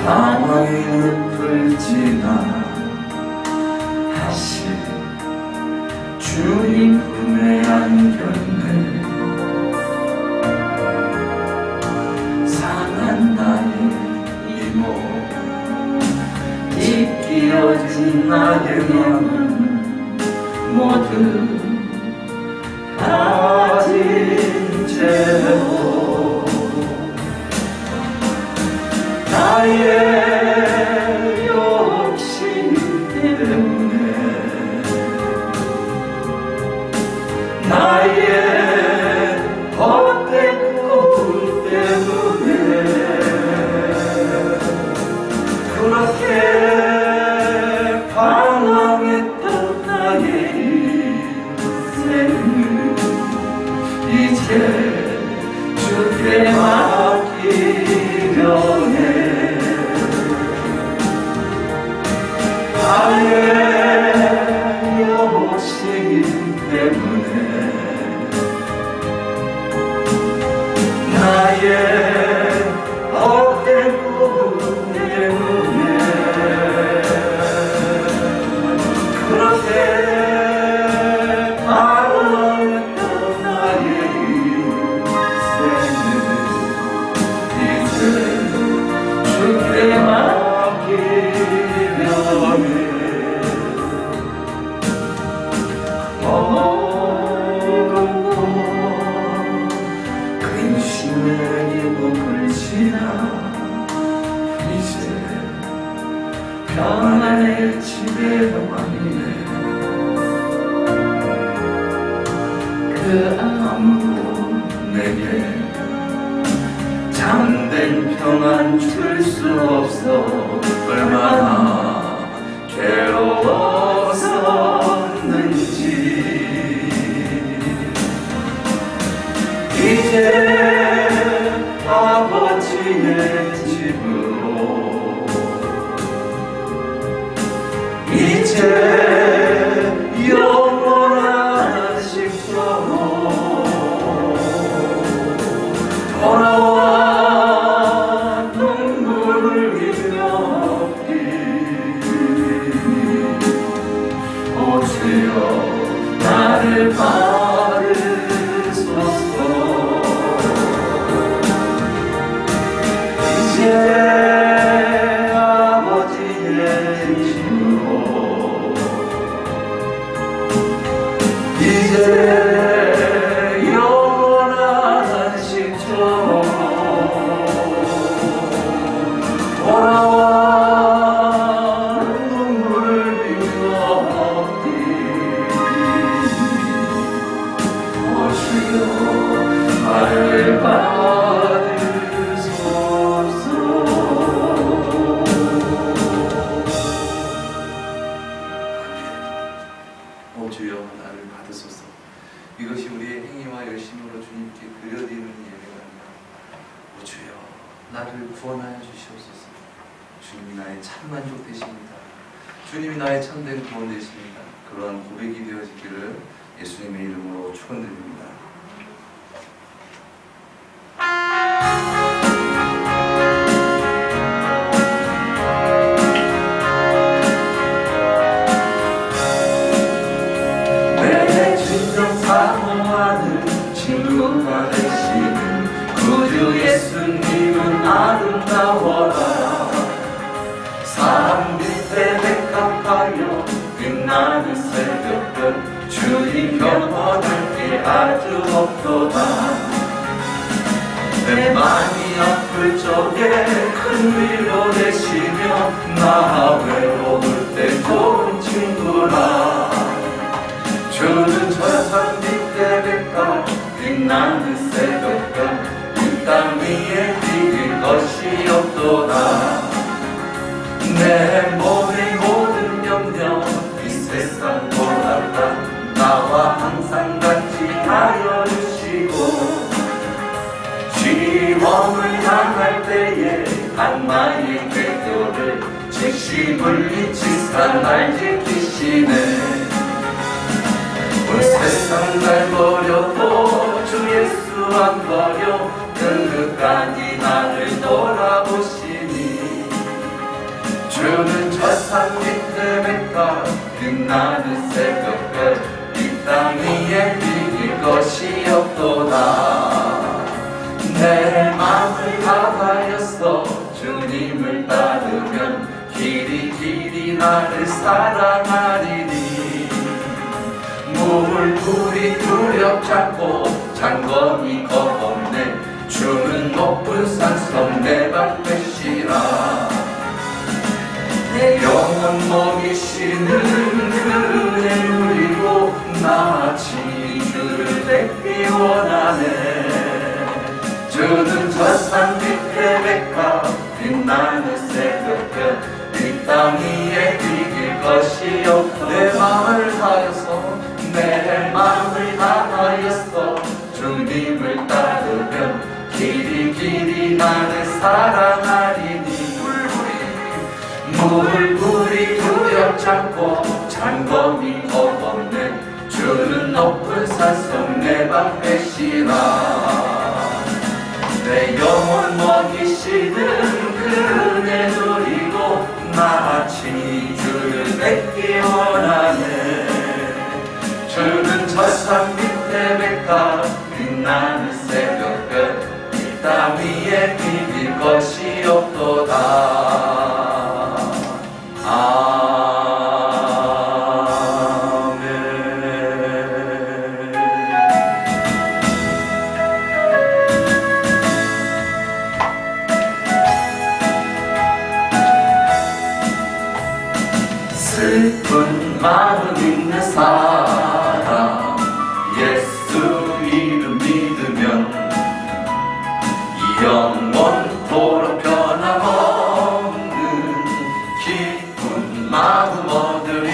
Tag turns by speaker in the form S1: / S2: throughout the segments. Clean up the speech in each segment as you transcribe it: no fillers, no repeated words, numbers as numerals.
S1: 방황의 늪을 지나 다시 주님 품에 안겼네. 상한 나의 이모 찢기어진 나의 마음은 모두 가진 채로 나의 욕심 때문에 나의 헛된 꿈 때문에 그렇게 방황했던 나의 인생을 이제 주께 맡기려 해. 나의 욕심 때문에 나의 헛된 꿈 때문에 그렇게 방황했던 나의 인생을 이제 주께 맡기려 해. 근심의 기복을 지나 이제 평안의 집에 왔네. 그 아무도 내게 잠든 평안 줄 수 없어 얼마나 괴로웠었는지 이제 아버지의 집으로 이제 영원한 식소로 돌아와 눈물을 흘렸기니 오 주여 나를 받으소서. 이제 아버지의 집으로 이제 영원한 식처럼 돌아와 눈물을 흘렸기니 오 주여 나를 받으소서. 오 주여 나를 받으소서. 이것이 우리의 행위와 열심으로 주님께 드려드리는 예배가 아니라 오 주여 나를 구원하여 주시옵소서. 주님이 나의 참만족 되십니다. 주님이 나의 참된 구원 되십니다. 그러한 고백이 되어지기를 예수님의 이름으로 축원드립니다. 사모하는 친구가 되시는 구주 예수님은 아름다워라. 사람 밑에 백합하여 빛나는 새벽별 주님 경험할 길 아주 없도다. 내 마음이 아플 적에 큰 위로 되시며 나 외로울 때 좋은 친구라. 주는 저 산 밑에 백합 빛나는 새벽별 이 땅 위에 비길 것이 없도다. 내 몸의 모든 염려 이 세상 돌아다 나와 항상 같이 하여 주시고 시험을 당할 때에 악마의 궤도를 즉시 물리치사 날 지키시네. 온 세상 날 버려도 주 예수 안 버려 끝까지 나를 돌아보시니 땅 위에 비길 것이 없도다. 내 마음을 다하였어 주님을 따르면 길이 길이 나를 사랑하리니. 물불이 두렵잡고 장검이 겁없네. 주는 높은 산성 내 방패시라. 내 영혼 먹이시는 그네 누리고 나같이 주를 뵙기 원하네. 주는 저 산 밑에 백합 빛나는 새벽별 이 땅 위에 비길 것이 없도. 내 마음을 다하여서 내 마음을 다하였어 주님을 따르면 길이 길이 나를 사랑하리니. 물불이 두렵잡고 장검이 겁없네. 주는 높은 산성 내 방패시라. 내 영혼 먹이시는 그네 누리고 나같이 주를 뵙기 원하네. 주는 저 산 밑에 백합 빛나는 새벽별 이 땅 위에 비길 것이 없도다. 슬픈 마음 있는 사람 예수 이름 믿으면 영원토록 변함없는 기쁜 마음 얻으리.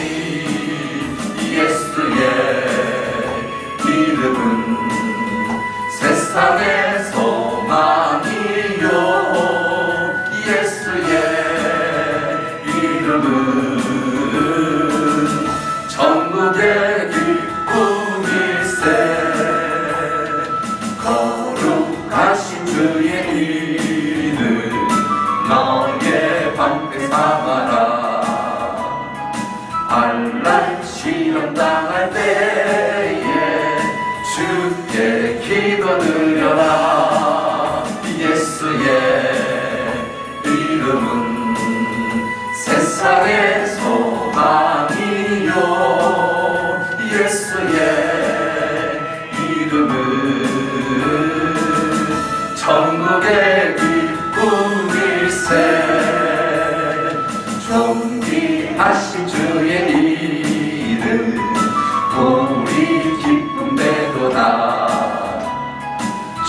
S1: 예수의 이름은 세상의 소망이요. 예수의 이름은 천국의 기쁨일세. 거룩하신 주의 이름 너의 방패 삼아라. 환난 시험 당할 때에 주께 기도드려라. 예수의 이름은 세상의 소망이요. 예수의 이름은 천국의 기쁨일세. 존귀하신 주의 이름 우리 기쁨 되도다.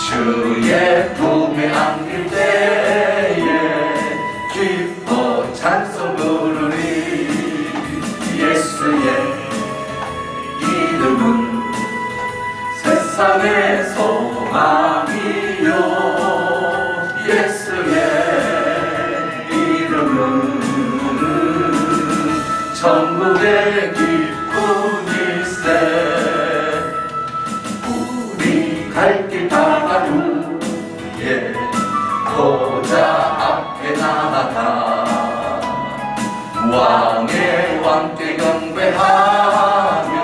S1: 주의 품에 안길 때에 기뻐 찬송 부르리. 예수의 이름은 세상의 소망이요. 예수의 이름은 천국의 기쁨일세. 우리 갈 길 다가루에 보좌 앞에 나아가 왕의 왕께 경배하며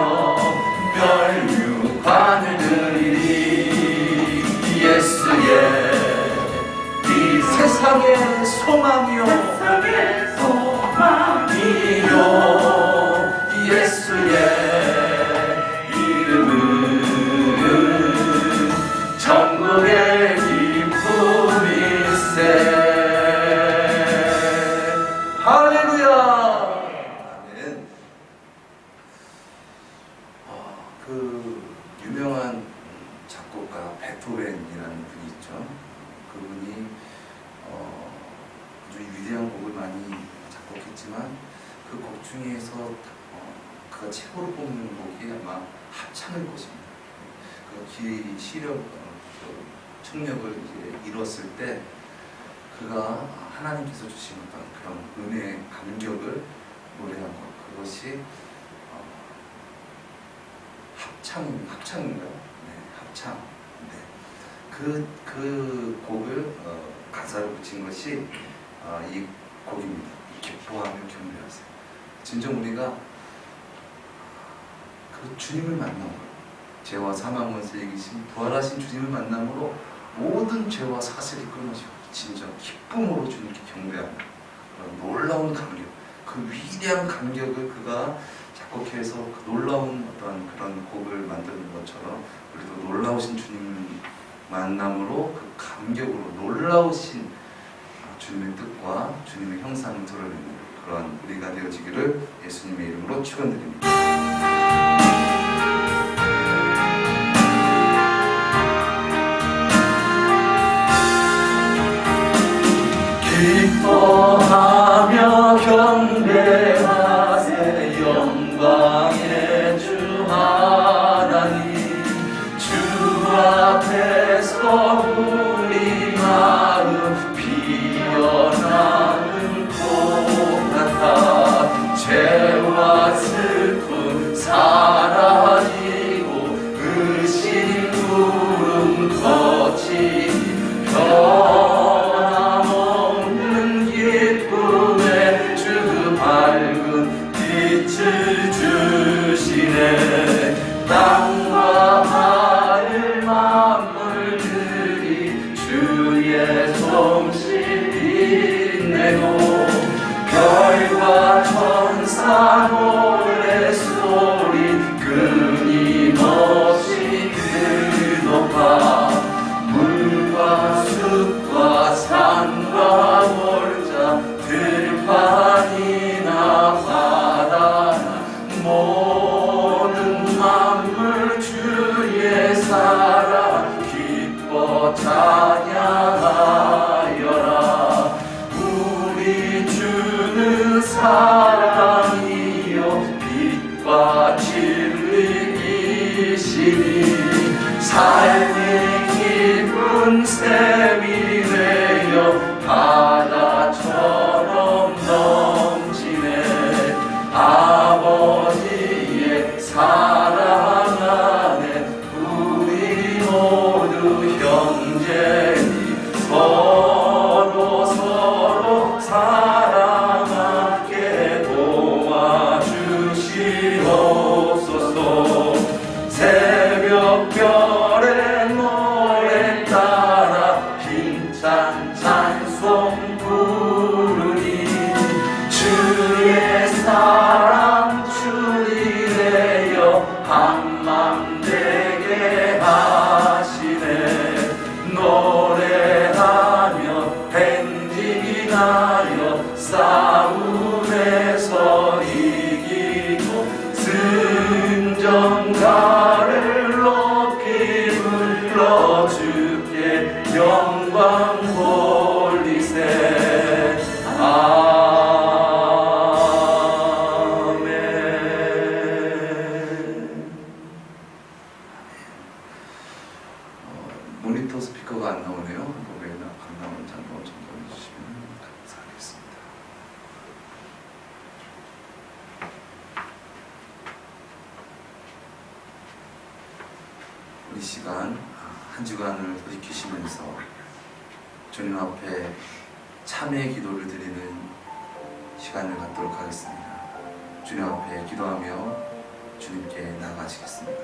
S1: 멸류관을 드리리. 예수의 이 세상의 소망이요. 예수의 이름은 천국의 기쁨일세. 할렐루야. 아멘. 그 유명한 작곡가 베토벤이라는 분이 있죠. 그분이 아주 위대한 곡을 많이 작곡했지만 그 곡 중에서 그가 최고로 뽑는 곡이 아마 합창일 것입니다. 그 시력 청력을 이제 이뤘을 때 그가 하나님께서 주신 어떤 그런 은혜의 감격을 노래한 것, 그것이 합창인가요? 네, 합창. 네. 그 곡을 가사로 붙인 것이 이 곡입니다. 기뻐하며 경배하세요. 진정 우리가 그 주님을 만난 거예요. 죄와 사망 원수에 이기신 부활하신 주님을 만남으로 모든 죄와 사슬이 끊어지고 진정 기쁨으로 주님께 경배하는 그런 놀라운 감격, 그 위대한 감격을 그가 작곡해서 그 놀라운 어떤 그런 곡을 만드는 것처럼 우리도 놀라우신 주님 만남으로 그 감격으로 놀라우신 주님의 뜻과 주님의 형상을 드러내는 그런 우리가 되어지기를 예수님의 이름으로 축원드립니다. 기뻐하며 경배하세 영광의 주 하나님 주 앞에서 우리 마음 피어나는 꽃 같아 죄와 슬픔 사라지고 의심 구름 거치니 변함없는 기쁨의 주 밝은 빛을 주시네 땅과 하늘 만물들이 주의 솜씨 빛내고 별과 천사 노래소리 끊임없이 높아 물과 숲과 산과 골자 들판이나 바다나 모든 만물 주의 사랑 기뻐 찬양하여라 우리 주는 사랑이요 빛과 진리이시니 삶이 깊은 샘이 되어 바다처럼 넘치네 아버지의 사랑 안에 우리 모두 형제니 서로 사랑하게 도와주시옵소서 새벽별의 노래 따라 힘찬 찬송 부르니 주의 사랑 주리래여 한맘 되게 하시네 노래하며 행진하여 싸움에서 이기고 승전가를 높이 불러 주께 영광 돌리세 아멘. 모니터 스피커가 안 나오네요. 노래나 안 나오는 장면 점검해 주시면 감사하겠습니다. 이 시간 한 주간을 돌이키시면서 주님 앞에 참회의 기도를 드리는 시간을 갖도록 하겠습니다. 주님 앞에 기도하며 주님께 나아가시겠습니다.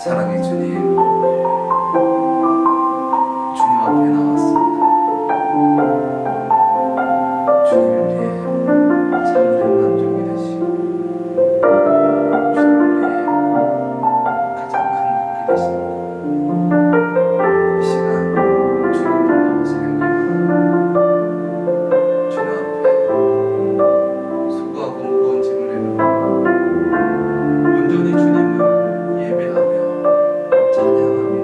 S1: 사랑의 주님, 주님 앞에 나왔습니다. 주님을 위해 참된 만족이 되시고 주님을 위해 가장 큰 복이 되십니다. 이 시간 주님 불러 생명님으로 주님 앞에 수고하고 무거운 짐을 내려놓고 온전히 주님을 예배하며 찬양하며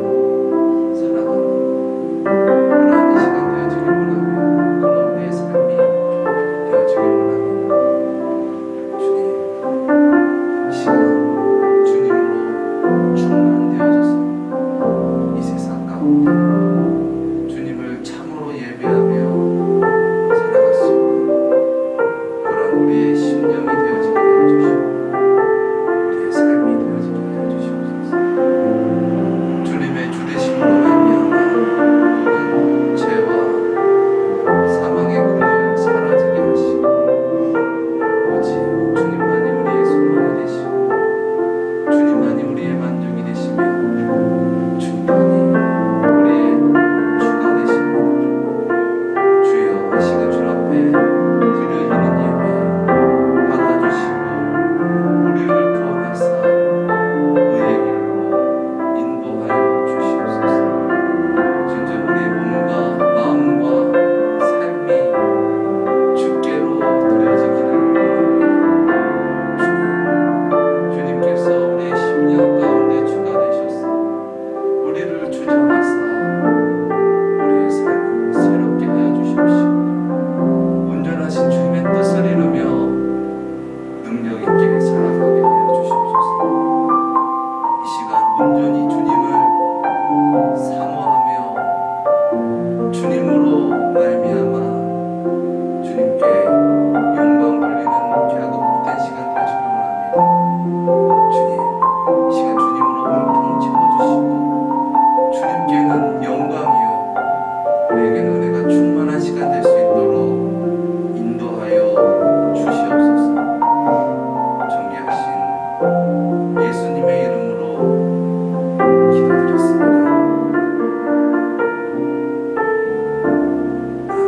S1: 능력 있게 살아가게 하여 주시옵소서. 이 시간 온전히 주님을 사모하며 주님으로 말미암아 주님께 영광 돌리는 귀하고 복된 시간 되시길 원합니다. 주님, 이 시간 주님으로 몸통 채워주시고 주님께는 영광이요 우리에게는 은혜가 충만한 시간 될 수 있도록 인도하여 주시옵소서. 존귀하신 예수님의 이름으로 기도드렸습니다. 아멘.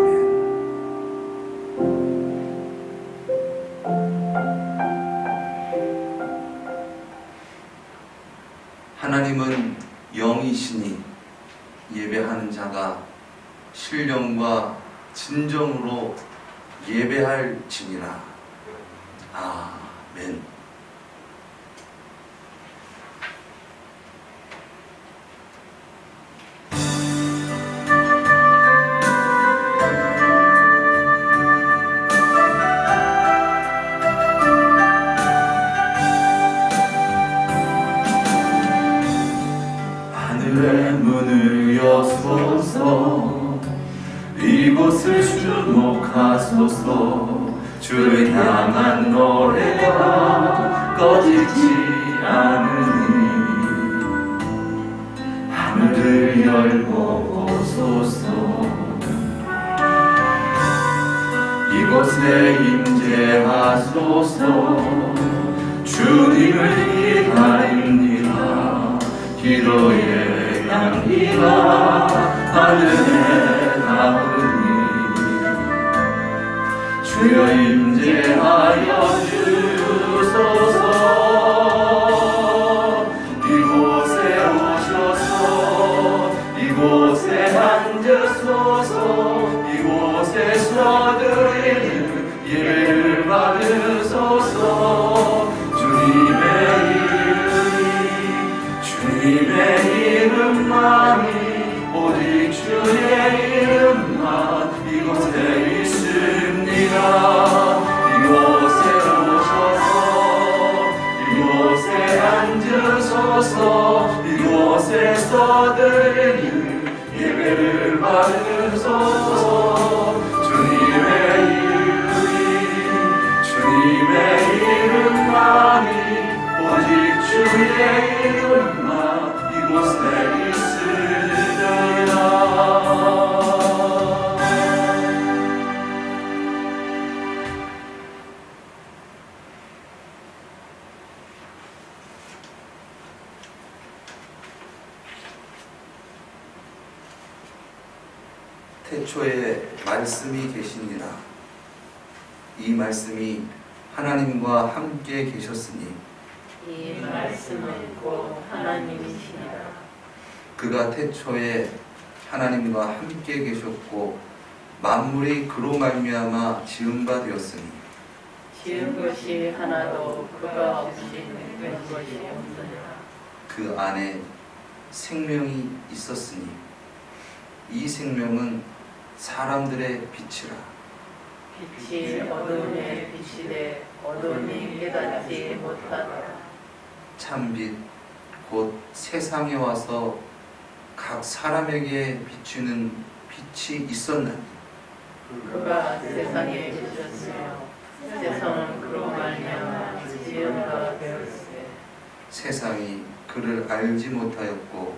S1: 하나님은 영이시니 예배하는 자가 신령과 진정으로 예배할지니라. 아멘.
S2: 하늘의 문을 여소서 이곳을 주목하소서 주를 향한 노래가 꺼지지 않으니 하늘을 열고 오소서 이곳에 임재하소서 주님을 기다립니다 기도의 향기가 하늘에 닿으니 주여 임재하여 주소서 이곳에 오셔서 이곳에 앉으소서 이곳에서 드리는 예배를 받으소서 주님의 이름만이 오직 주의 이름만 이곳에 있습니다. 이곳에 오셔서 이곳에 앉으소서 이곳에서 드리는 예배를 받으소서 주님의 이름만이 오직 주의 이름만 이곳에 있으리라.
S1: 태초에 말씀이 계시니라. 이 말씀이 하나님과 함께 계셨으니
S3: 이 말씀은 곧 하나님이시니라.
S1: 그가 태초에 하나님과 함께 계셨고 만물이 그로 말미암아 지은 바 되었으니
S3: 지은 것이 하나도 그가 없이 된 것이 없느니라.
S1: 그 안에 생명이 있었으니 이 생명은 사람들의 빛이라.
S3: 빛이 어둠에 비치되 어둠이 깨닫지 못하더라.
S1: 참빛 곧 세상에 와서 각 사람에게 비추는 빛이 있었나니
S3: 그가 세상에 비쳤으며 세상은 그로 말미암아 지은 바 되었으되
S1: 세상이 그를 알지 못하였고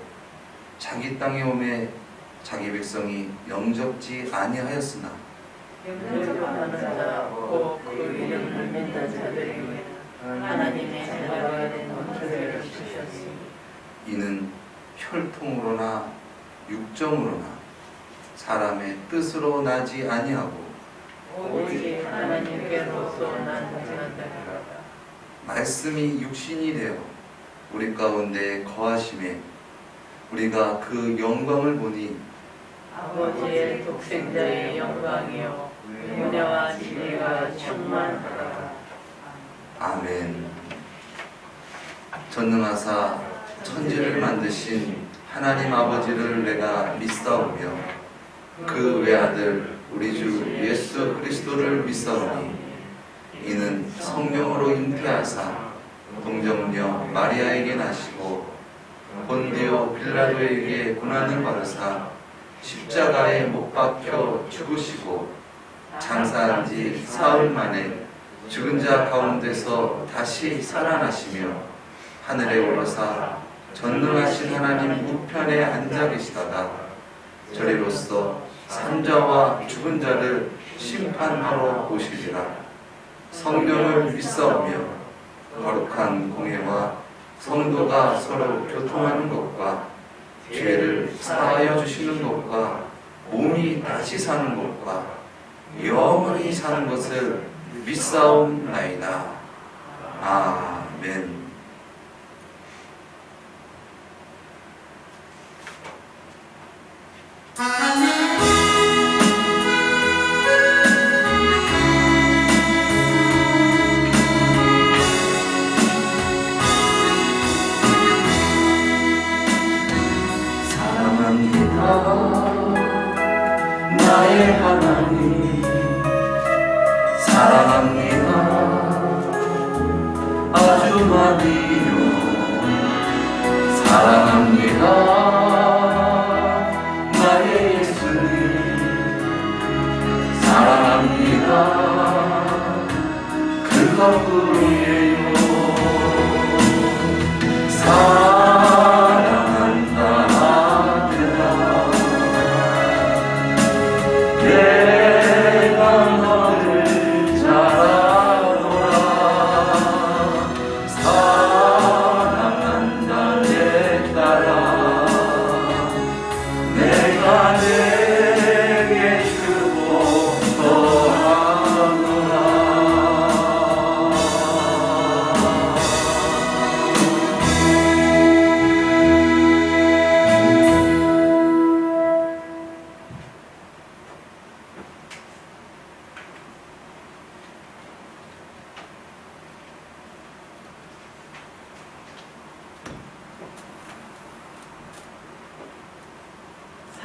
S1: 자기 땅에 오매 자기 백성이 영접지 아니하였으나
S3: 영접하는 자 곧 그 이름을 믿는 자들에게 하나님의 자녀가 된 권세를 주셨으니
S1: 이는 혈통으로나 육정으로나 사람의 뜻으로 나지 아니하고
S3: 오직 하나님께로서 난 자들이라.
S1: 말씀이 육신이 되어 우리 가운데 거하심에 우리가 그 영광을 보니
S3: 아버지의 독생자의 영광이요 은혜와 진리가 충만하라.
S1: 아멘. 전능하사 천지를 만드신 하나님 아버지를 내가 믿사오며 그 외아들 우리 주 예수 그리스도를 믿사오니 이는 성령으로 잉태하사 동정녀 마리아에게 나시고 본디오 빌라도에게 고난을 받으사 십자가에 못 박혀 죽으시고 장사한 지 사흘 만에 죽은 자 가운데서 다시 살아나시며 하늘에 오르사 전능하신 하나님 우편에 앉아 계시다가 저리로서 산자와 죽은 자를 심판하러 오시리라. 성령을 믿사오며 거룩한 공예와 성도가 서로 교통하는 것과 죄를 사하여 주시는 것과 몸이 다시 사는 것과 영원히 사는 것을 믿사옵나이다. 아멘.
S2: 나의 하나님 사랑합니다. 아주 많이요 사랑합니다. 나의 예수님 사랑합니다. 그것뿐이에요.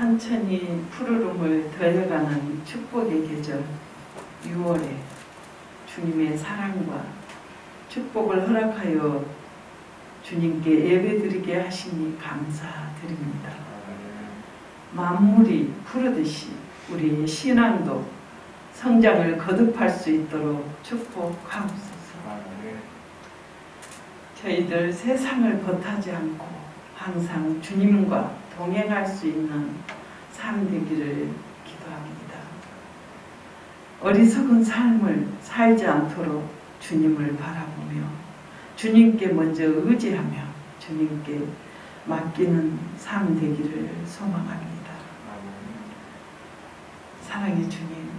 S3: 산천이 푸르름을 더해가는 축복의 계절 6월에 주님의 사랑과 축복을 허락하여 주님께 예배드리게 하시니 감사드립니다. 만물이 푸르듯이 우리의 신앙도 성장을 거듭할 수 있도록 축복하옵소서. 저희들 세상을 벗하지 않고 항상 주님과 동행할 수 있는 삶 되기를 기도합니다. 어리석은 삶을 살지 않도록 주님을 바라보며 주님께 먼저 의지하며 주님께 맡기는 삶 되기를 소망합니다. 사랑의 주님,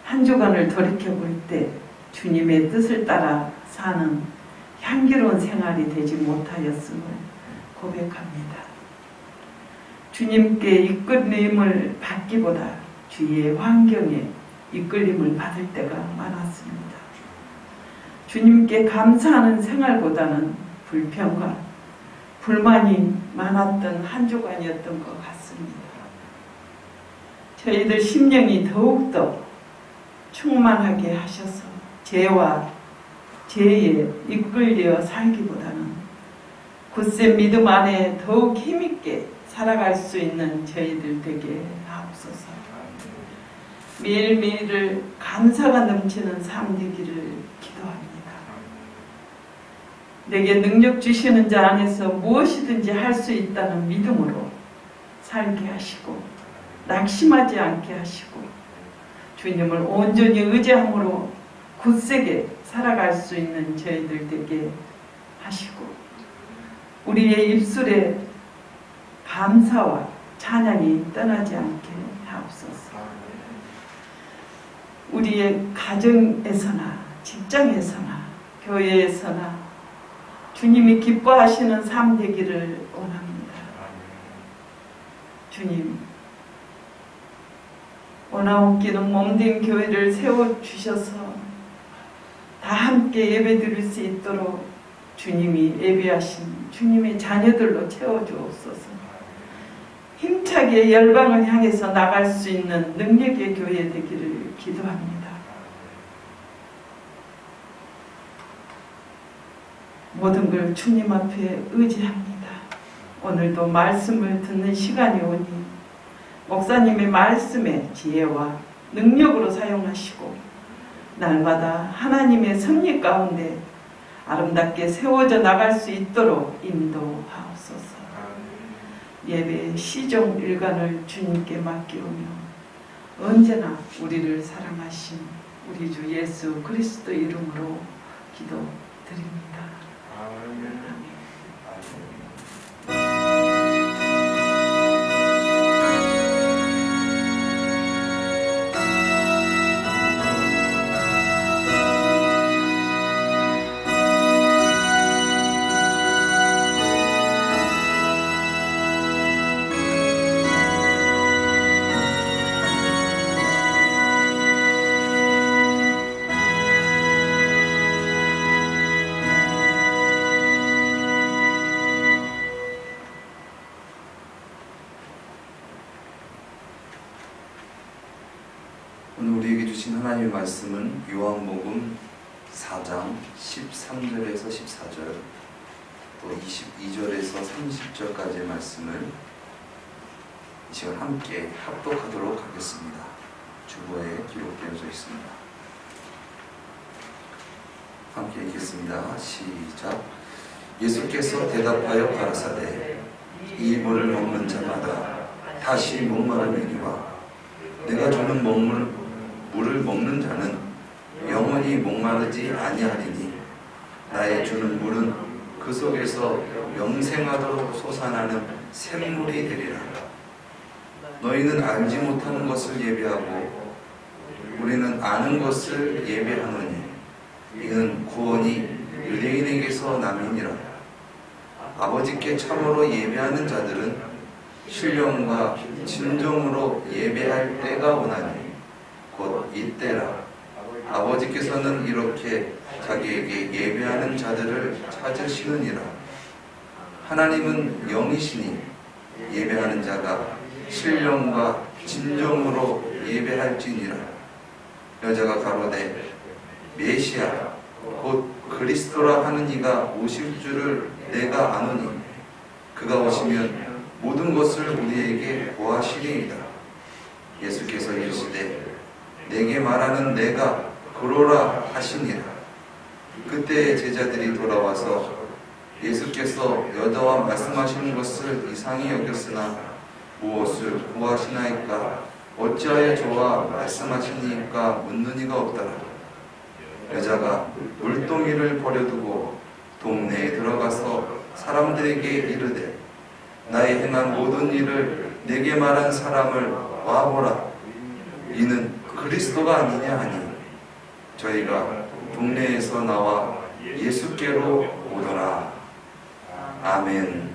S3: 한 주간을 돌이켜볼 때 주님의 뜻을 따라 사는 향기로운 생활이 되지 못하였음을 고백합니다. 주님께 이끌림을 받기보다 주위의 환경에 이끌림을 받을 때가 많았습니다. 주님께 감사하는 생활보다는 불평과 불만이 많았던 한 주간이었던 것 같습니다. 저희들 심령이 더욱더 충만하게 하셔서 죄와 죄에 이끌려 살기보다는 굳센 믿음 안에 더욱 힘있게 살아갈 수 있는 저희들 되게 하옵소서. 매일매일을 감사가 넘치는 삶 되기를 기도합니다. 내게 능력 주시는 자 안에서 무엇이든지 할 수 있다는 믿음으로 살게 하시고 낙심하지 않게 하시고 주님을 온전히 의지함으로 굳세게 살아갈 수 있는 저희들 되게 하시고 우리의 입술에 감사와 찬양이 떠나지 않게 하옵소서. 우리의 가정에서나 직장에서나 교회에서나 주님이 기뻐하시는 삶 되기를 원합니다. 주님, 원하옵기는 몸된 교회를 세워주셔서 다 함께 예배드릴 수 있도록 주님이 예배하신 주님의 자녀들로 채워주옵소서. 힘차게 열방을 향해서 나갈 수 있는 능력의 교회 되기를 기도합니다. 모든 걸 주님 앞에 의지합니다. 오늘도 말씀을 듣는 시간이 오니 목사님의 말씀의 지혜와 능력으로 사용하시고 날마다 하나님의 섭리 가운데 아름답게 세워져 나갈 수 있도록 인도하옵소서. 예배의 시종 일관을 주님께 맡기오며 언제나 우리를 사랑하신 우리 주 예수 그리스도 이름으로 기도드립니다. 아멘.
S1: 오늘 우리에게 주신 하나님의 말씀은 요한복음 4장 13절에서 14절 또 22절에서 30절까지의 말씀을 이 시간 함께 합독하도록 하겠습니다. 주보에 기록되어져 있습니다. 함께 읽겠습니다. 시작. 예수께서 대답하여 가라사대 이 물을 먹는 자마다 다시 목마르니와 내가 주는 물을 먹는 자는 영원히 목마르지 아니하리니 나의 주는 물은 그 속에서 영생하도록 솟아나는 샘물이 되리라. 너희는 알지 못하는 것을 예배하고 우리는 아는 것을 예배하노니 이는 구원이 유대인에게서 남이니라. 아버지께 참으로 예배하는 자들은 신령과 진정으로 예배할 때가 오나니 곧 이때라. 아버지께서는 이렇게 자기에게 예배하는 자들을 찾으시느니라. 하나님은 영이시니 예배하는 자가 신령과 진정으로 예배할지니라. 여자가 가로되 메시아 곧 그리스도라 하는 이가 오실 줄을 내가 아노니 그가 오시면 모든 것을 우리에게 보하시리이다. 예수께서 이르시되 내게 말하는 내가 그러라 하시니라. 그때 제자들이 돌아와서 예수께서 여자와 말씀하시는 것을 이상히 여겼으나 무엇을 구하시나이까 어찌하여 저와 말씀하시니까 묻는 이가 없더라. 여자가 물동이를 버려두고 동네에 들어가서 사람들에게 이르되 나의 행한 모든 일을 내게 말한 사람을 와보라. 이는 그리스도가 아니냐 하니 저희가 동네에서 나와 예수께로 오더라. 아멘.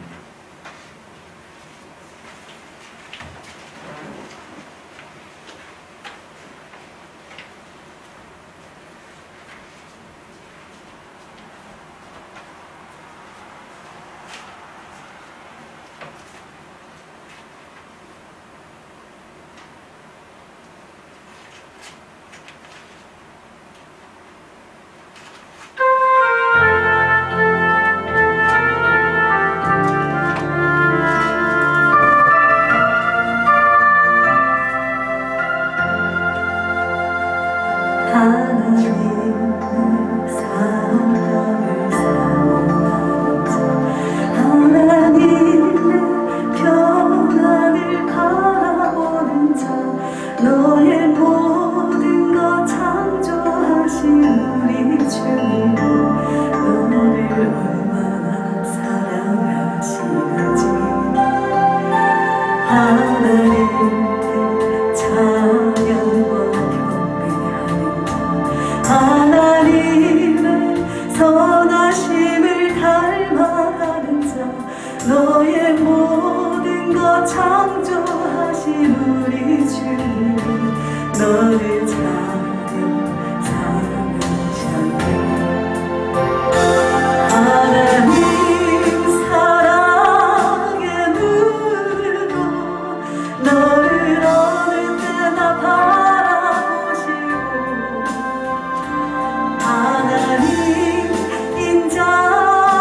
S4: 하나님 인자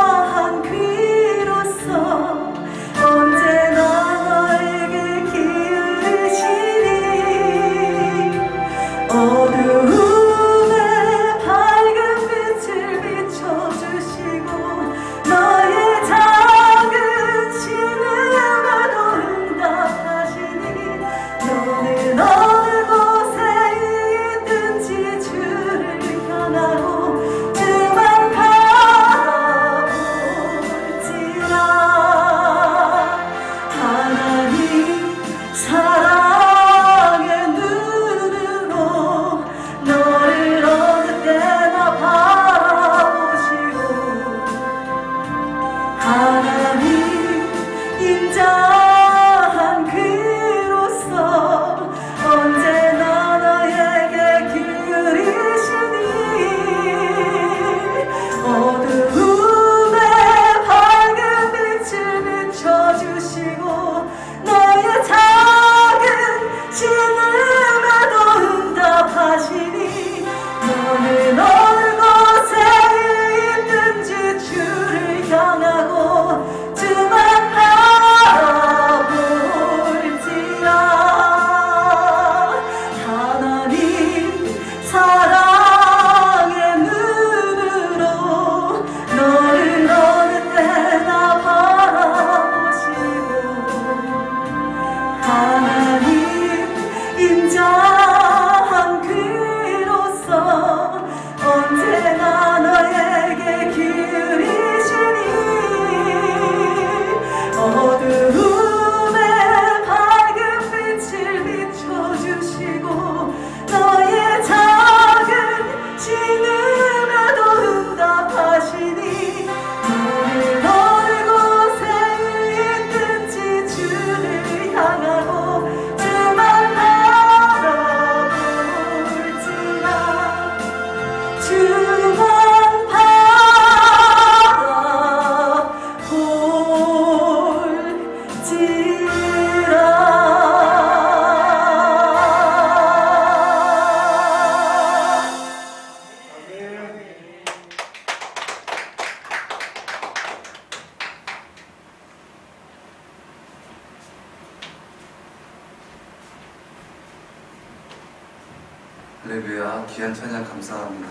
S1: 할렐루야, 귀한 찬양 감사합니다.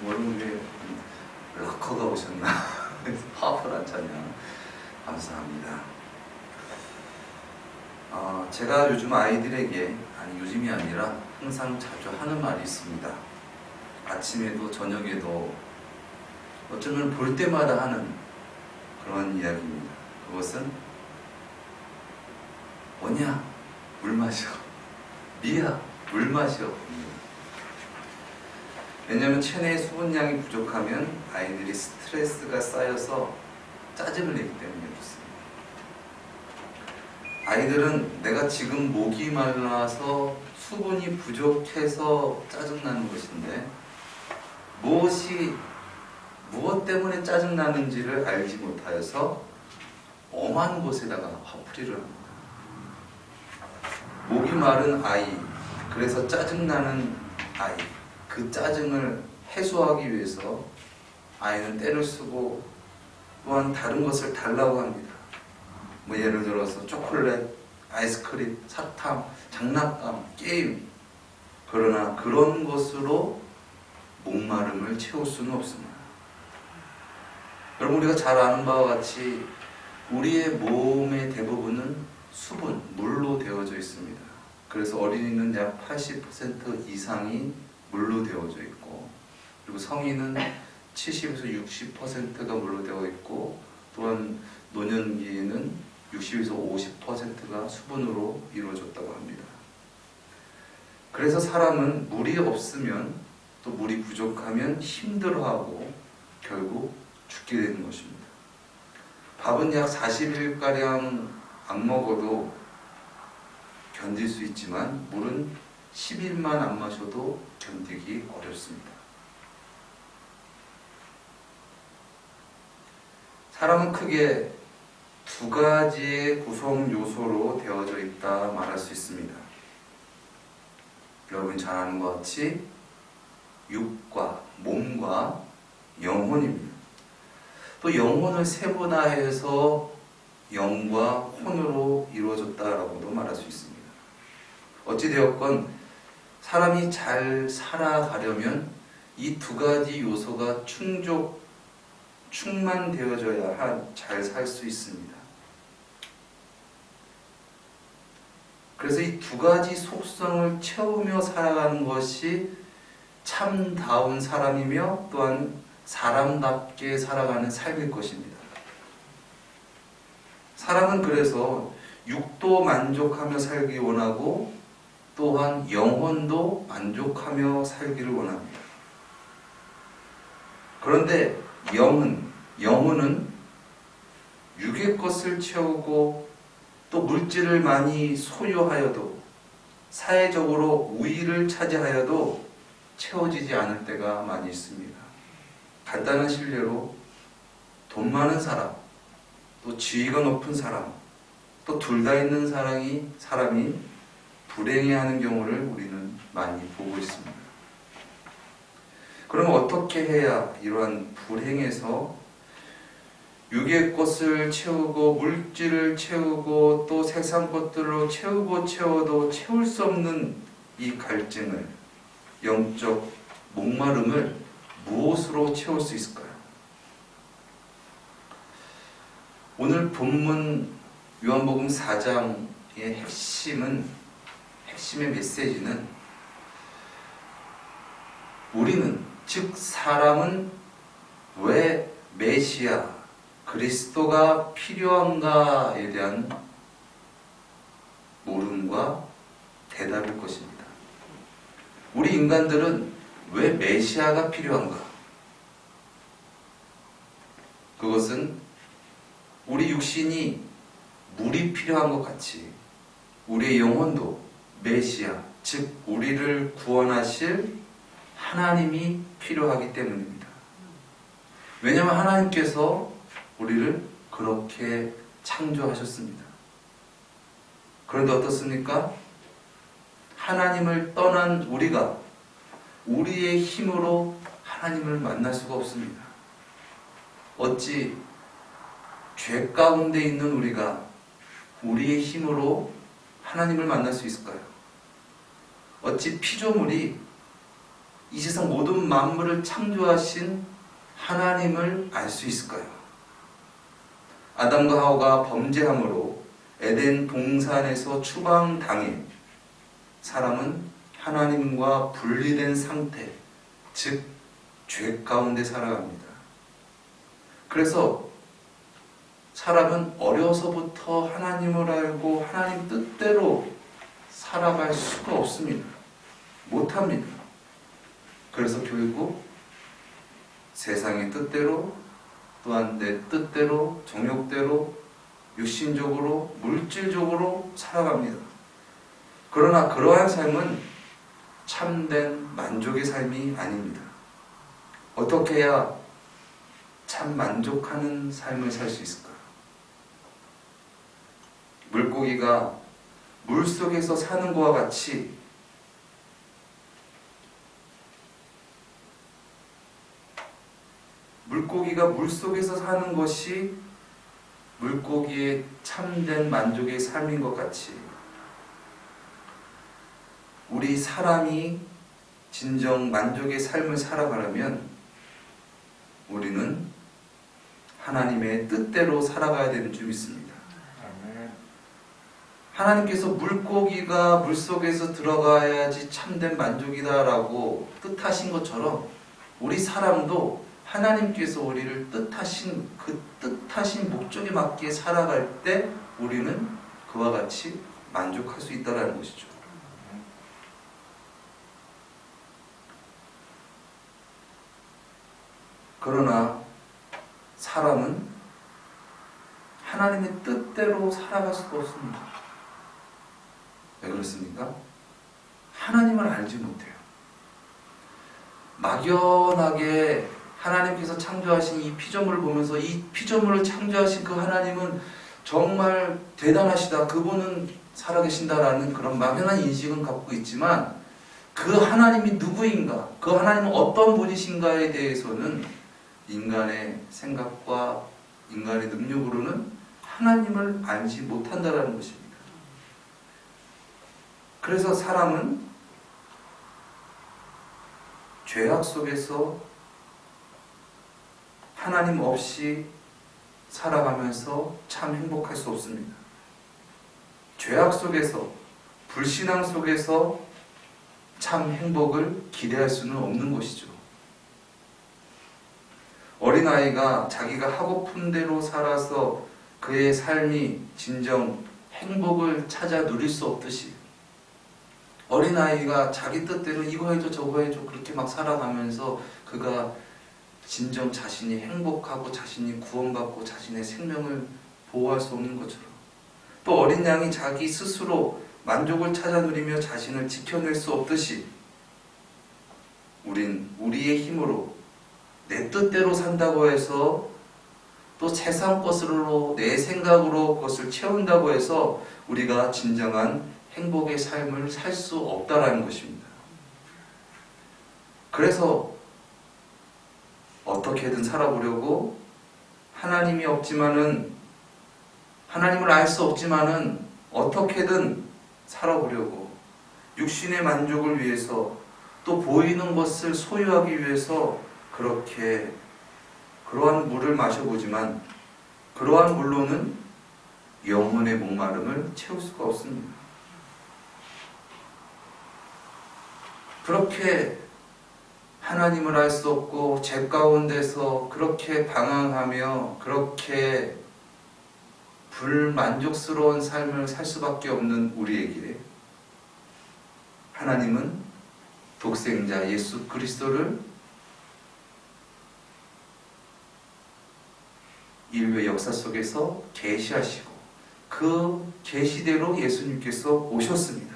S1: 월요일에 락커가 오셨나? 파워풀한 찬양 감사합니다. 제가 요즘 아이들에게, 아니 요즘이 아니라 항상 자주 하는 말이 있습니다. 아침에도 저녁에도 어쩌면 볼 때마다 하는 그런 이야기입니다. 그것은 뭐냐? 물 마셔. 미야, 물 마셔. 왜냐하면 체내의 수분량이 부족하면 아이들이 스트레스가 쌓여서 짜증을 내기 때문에 그렇습니다. 아이들은 내가 지금 목이 말라서 수분이 부족해서 짜증나는 것인데 무엇 때문에 짜증나는지를 알지 못하여서 엄한 곳에다가 화풀이를 합니다. 목이 마른 아이, 그래서 짜증나는 아이, 그 짜증을 해소하기 위해서 아이는 떼를 쓰고 또한 다른 것을 달라고 합니다. 예를 들어서 초콜릿, 아이스크림, 사탕, 장난감, 게임. 그러나 그런 것으로 목마름을 채울 수는 없습니다. 여러분, 우리가 잘 아는 바와 같이 우리의 몸의 대부분은 수분, 물로 되어져 있습니다. 그래서 어린이는 약 80% 이상이 물로 되어져 있고, 그리고 성인은 70에서 60%가 물로 되어 있고, 또한 노년기에는 60에서 50%가 수분으로 이루어졌다고 합니다. 그래서 사람은 물이 없으면, 또 물이 부족하면 힘들어하고 결국 죽게 되는 것입니다. 밥은 약 40일가량 안 먹어도 견딜 수 있지만 물은 10일만 안 마셔도 견디기 어렵습니다. 사람은 크게 두 가지의 구성 요소로 되어져 있다 말할 수 있습니다. 여러분이 잘 아는 것 같이 육과 몸과 영혼입니다. 또 영혼을 세분화해서 영과 혼으로 이루어졌다라고도 말할 수 있습니다. 어찌되었건 사람이 잘 살아가려면 이 두 가지 요소가 충만되어져야 잘 살 수 있습니다. 그래서 이 두 가지 속성을 채우며 살아가는 것이 참다운 사람이며 또한 사람답게 살아가는 삶일 것입니다. 사람은 그래서 육도 만족하며 살기 원하고 또한 영혼도 만족하며 살기를 원합니다. 그런데 영혼은 육의 것을 채우고 또 물질을 많이 소유하여도 사회적으로 우위를 차지하여도 채워지지 않을 때가 많이 있습니다. 간단한 실례로 돈 많은 사람, 또 지위가 높은 사람, 또 둘 다 있는 사람이 불행해하는 경우를 우리는 많이 보고 있습니다. 그럼 어떻게 해야 이러한 불행에서 육의 것을 채우고 물질을 채우고 또 세상 것들로 채워도 채울 수 없는 이 갈증을, 영적 목마름을 무엇으로 채울 수 있을까요? 오늘 본문 요한복음 4장의 핵심의 메시지는 우리는, 즉 사람은 왜 메시아, 그리스도가 필요한가에 대한 물음과 대답일 것입니다. 우리 인간들은 왜 메시아가 필요한가? 그것은 우리 육신이 물이 필요한 것 같이 우리의 영혼도 메시아, 즉 우리를 구원하실 하나님이 필요하기 때문입니다. 왜냐하면 하나님께서 우리를 그렇게 창조하셨습니다. 그런데 어떻습니까? 하나님을 떠난 우리가 우리의 힘으로 하나님을 만날 수가 없습니다. 어찌 죄 가운데 있는 우리가 우리의 힘으로 하나님을 만날 수 있을까요? 어찌 피조물이 이 세상 모든 만물을 창조하신 하나님을 알 수 있을까요? 아담과 하와가 범죄함으로 에덴 동산에서 추방당해 사람은 하나님과 분리된 상태, 즉 죄 가운데 살아갑니다. 그래서 사람은 어려서부터 하나님을 알고 하나님 뜻대로 살아갈 수가 없습니다. 못합니다. 그래서 결국 세상의 뜻대로, 또한 내 뜻대로, 정욕대로, 육신적으로, 물질적으로 살아갑니다. 그러나 그러한 삶은 참된 만족의 삶이 아닙니다. 어떻게 해야 참 만족하는 삶을 살 수 있을까? 물고기가 물속에서 사는 것과 같이 물고기가 물속에서 사는 것이 물고기의 참된 만족의 삶인 것 같이 우리 사람이 진정 만족의 삶을 살아가려면 우리는 하나님의 뜻대로 살아가야 되는 줄 믿습니다. 하나님께서 물고기가 물속에서 들어가야지 참된 만족이다라고 뜻하신 것처럼 우리 사람도 하나님께서 우리를 뜻하신 그 뜻하신 목적에 맞게 살아갈 때 우리는 그와 같이 만족할 수 있다는 것이죠. 그러나 사람은 하나님의 뜻대로 살아갈 수가 없습니다. 왜 그렇습니까? 하나님을 알지 못해요. 막연하게 하나님께서 창조하신 이 피조물을 보면서 이 피조물을 창조하신 그 하나님은 정말 대단하시다, 그분은 살아계신다라는 그런 막연한 인식은 갖고 있지만 그 하나님이 누구인가, 그 하나님은 어떤 분이신가에 대해서는 인간의 생각과 인간의 능력으로는 하나님을 알지 못한다라는 것입니다. 그래서 사람은 죄악 속에서 하나님 없이 살아가면서 참 행복할 수 없습니다. 죄악 속에서, 불신앙 속에서 참 행복을 기대할 수는 없는 것이죠. 어린아이가 자기가 하고픈 대로 살아서 그의 삶이 진정 행복을 찾아 누릴 수 없듯이 어린아이가 자기 뜻대로 이거 해줘 저거 해줘 그렇게 막 살아가면서 그가 진정 자신이 행복하고 자신이 구원받고 자신의 생명을 보호할 수 없는 것처럼, 또 어린 양이 자기 스스로 만족을 찾아 누리며 자신을 지켜낼 수 없듯이 우린 우리의 힘으로 내 뜻대로 산다고 해서 또 세상 것으로 내 생각으로 그것을 채운다고 해서 우리가 진정한 행복의 삶을 살 수 없다라는 것입니다. 그래서 어떻게든 살아보려고 하나님이 없지만은, 하나님을 알 수 없지만은 어떻게든 살아보려고 육신의 만족을 위해서 또 보이는 것을 소유하기 위해서 그렇게 그러한 물을 마셔보지만 그러한 물로는 영혼의 목마름을 채울 수가 없습니다. 그렇게 하나님을 알 수 없고 죄 가운데서 그렇게 방황하며 그렇게 불만족스러운 삶을 살 수밖에 없는 우리에게 하나님은 독생자 예수 그리스도를 인류의 역사 속에서 계시하시고 그 계시대로 예수님께서 오셨습니다.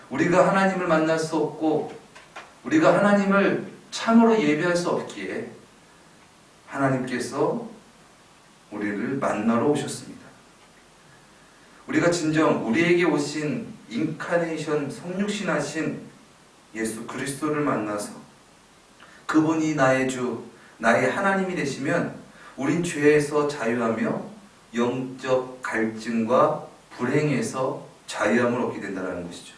S1: 우리가 하나님을 만날 수 없고 우리가 하나님을 참으로 예배할 수 없기에 하나님께서 우리를 만나러 오셨습니다. 우리가 진정 우리에게 오신 인카네이션 성육신하신 예수 그리스도를 만나서 그분이 나의 주, 나의 하나님이 되시면 우린 죄에서 자유하며 영적 갈증과 불행에서 자유함을 얻게 된다는 것이죠.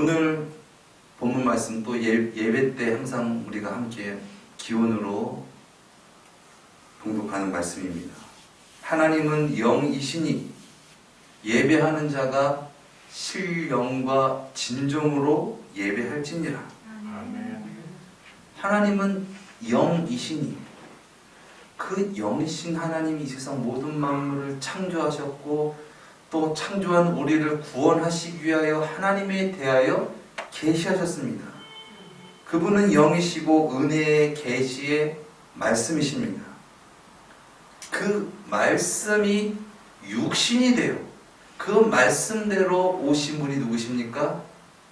S1: 오늘 본문 말씀 또 예배 때 항상 우리가 함께 기원으로 봉독하는 말씀입니다. 하나님은 영이시니 예배하는 자가 실영과 진정으로 예배할지니라. 하나님은 영이시니 그 영이신 하나님이 이 세상 모든 만물을 창조하셨고 또 창조한 우리를 구원하시기 위하여 하나님에 대하여 계시하셨습니다. 그분은 영이시고 은혜의 계시의 말씀이십니다. 그 말씀이 육신이 되어 그 말씀대로 오신 분이 누구십니까?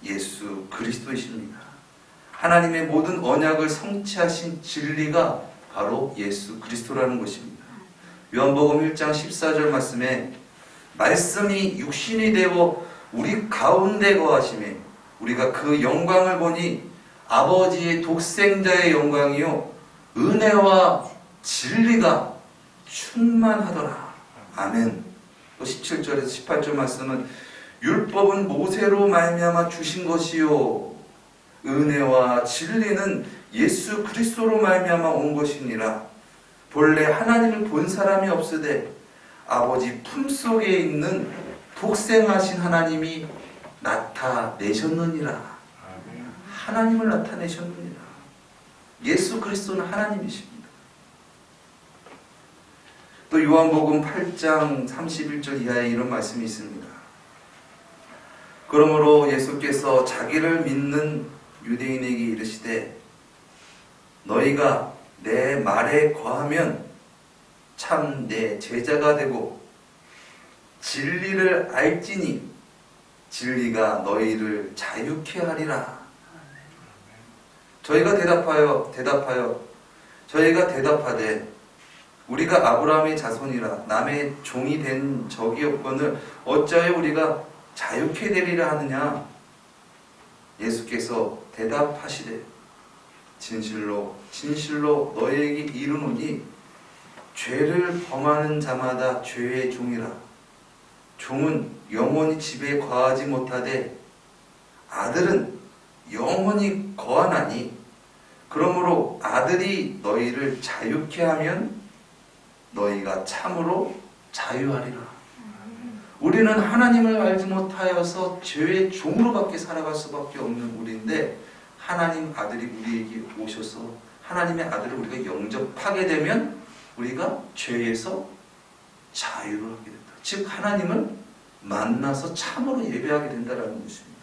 S1: 예수 그리스도이십니다. 하나님의 모든 언약을 성취하신 진리가 바로 예수 그리스도라는 것입니다. 요한복음 1장 14절 말씀에 말씀이 육신이 되어 우리 가운데 거하심에 우리가 그 영광을 보니 아버지의 독생자의 영광이요 은혜와 진리가 충만하더라. 아멘. 또 17절에서 18절 말씀은 율법은 모세로 말미암아 주신 것이요 은혜와 진리는 예수 그리스도로 말미암아 온 것이니라. 본래 하나님을 본 사람이 없으되 아버지 품속에 있는 독생하신 하나님이 나타내셨느니라. 하나님을 나타내셨느니라. 예수 그리스도는 하나님이십니다. 또 요한복음 8장 31절 이하에 이런 말씀이 있습니다. 그러므로 예수께서 자기를 믿는 유대인에게 이르시되 너희가 내 말에 거하면 참 내 제자가 되고 진리를 알지니 진리가 너희를 자유케 하리라. 저희가 대답하되 우리가 아브라함의 자손이라 남의 종이 된 적이 없거늘 어찌하여 우리가 자유케 되리라 하느냐. 예수께서 대답하시되 진실로 진실로 너희에게 이르노니 죄를 범하는 자마다 죄의 종이라. 종은 영원히 집에 거하지 못하되 아들은 영원히 거하나니 그러므로 아들이 너희를 자유케 하면 너희가 참으로 자유하리라. 우리는 하나님을 알지 못하여서 죄의 종으로밖에 살아갈 수밖에 없는 우리인데 하나님 아들이 우리에게 오셔서 하나님의 아들을 우리가 영접하게 되면 우리가 죄에서 자유를 하게 된다. 즉 하나님을 만나서 참으로 예배하게 된다는 것입니다.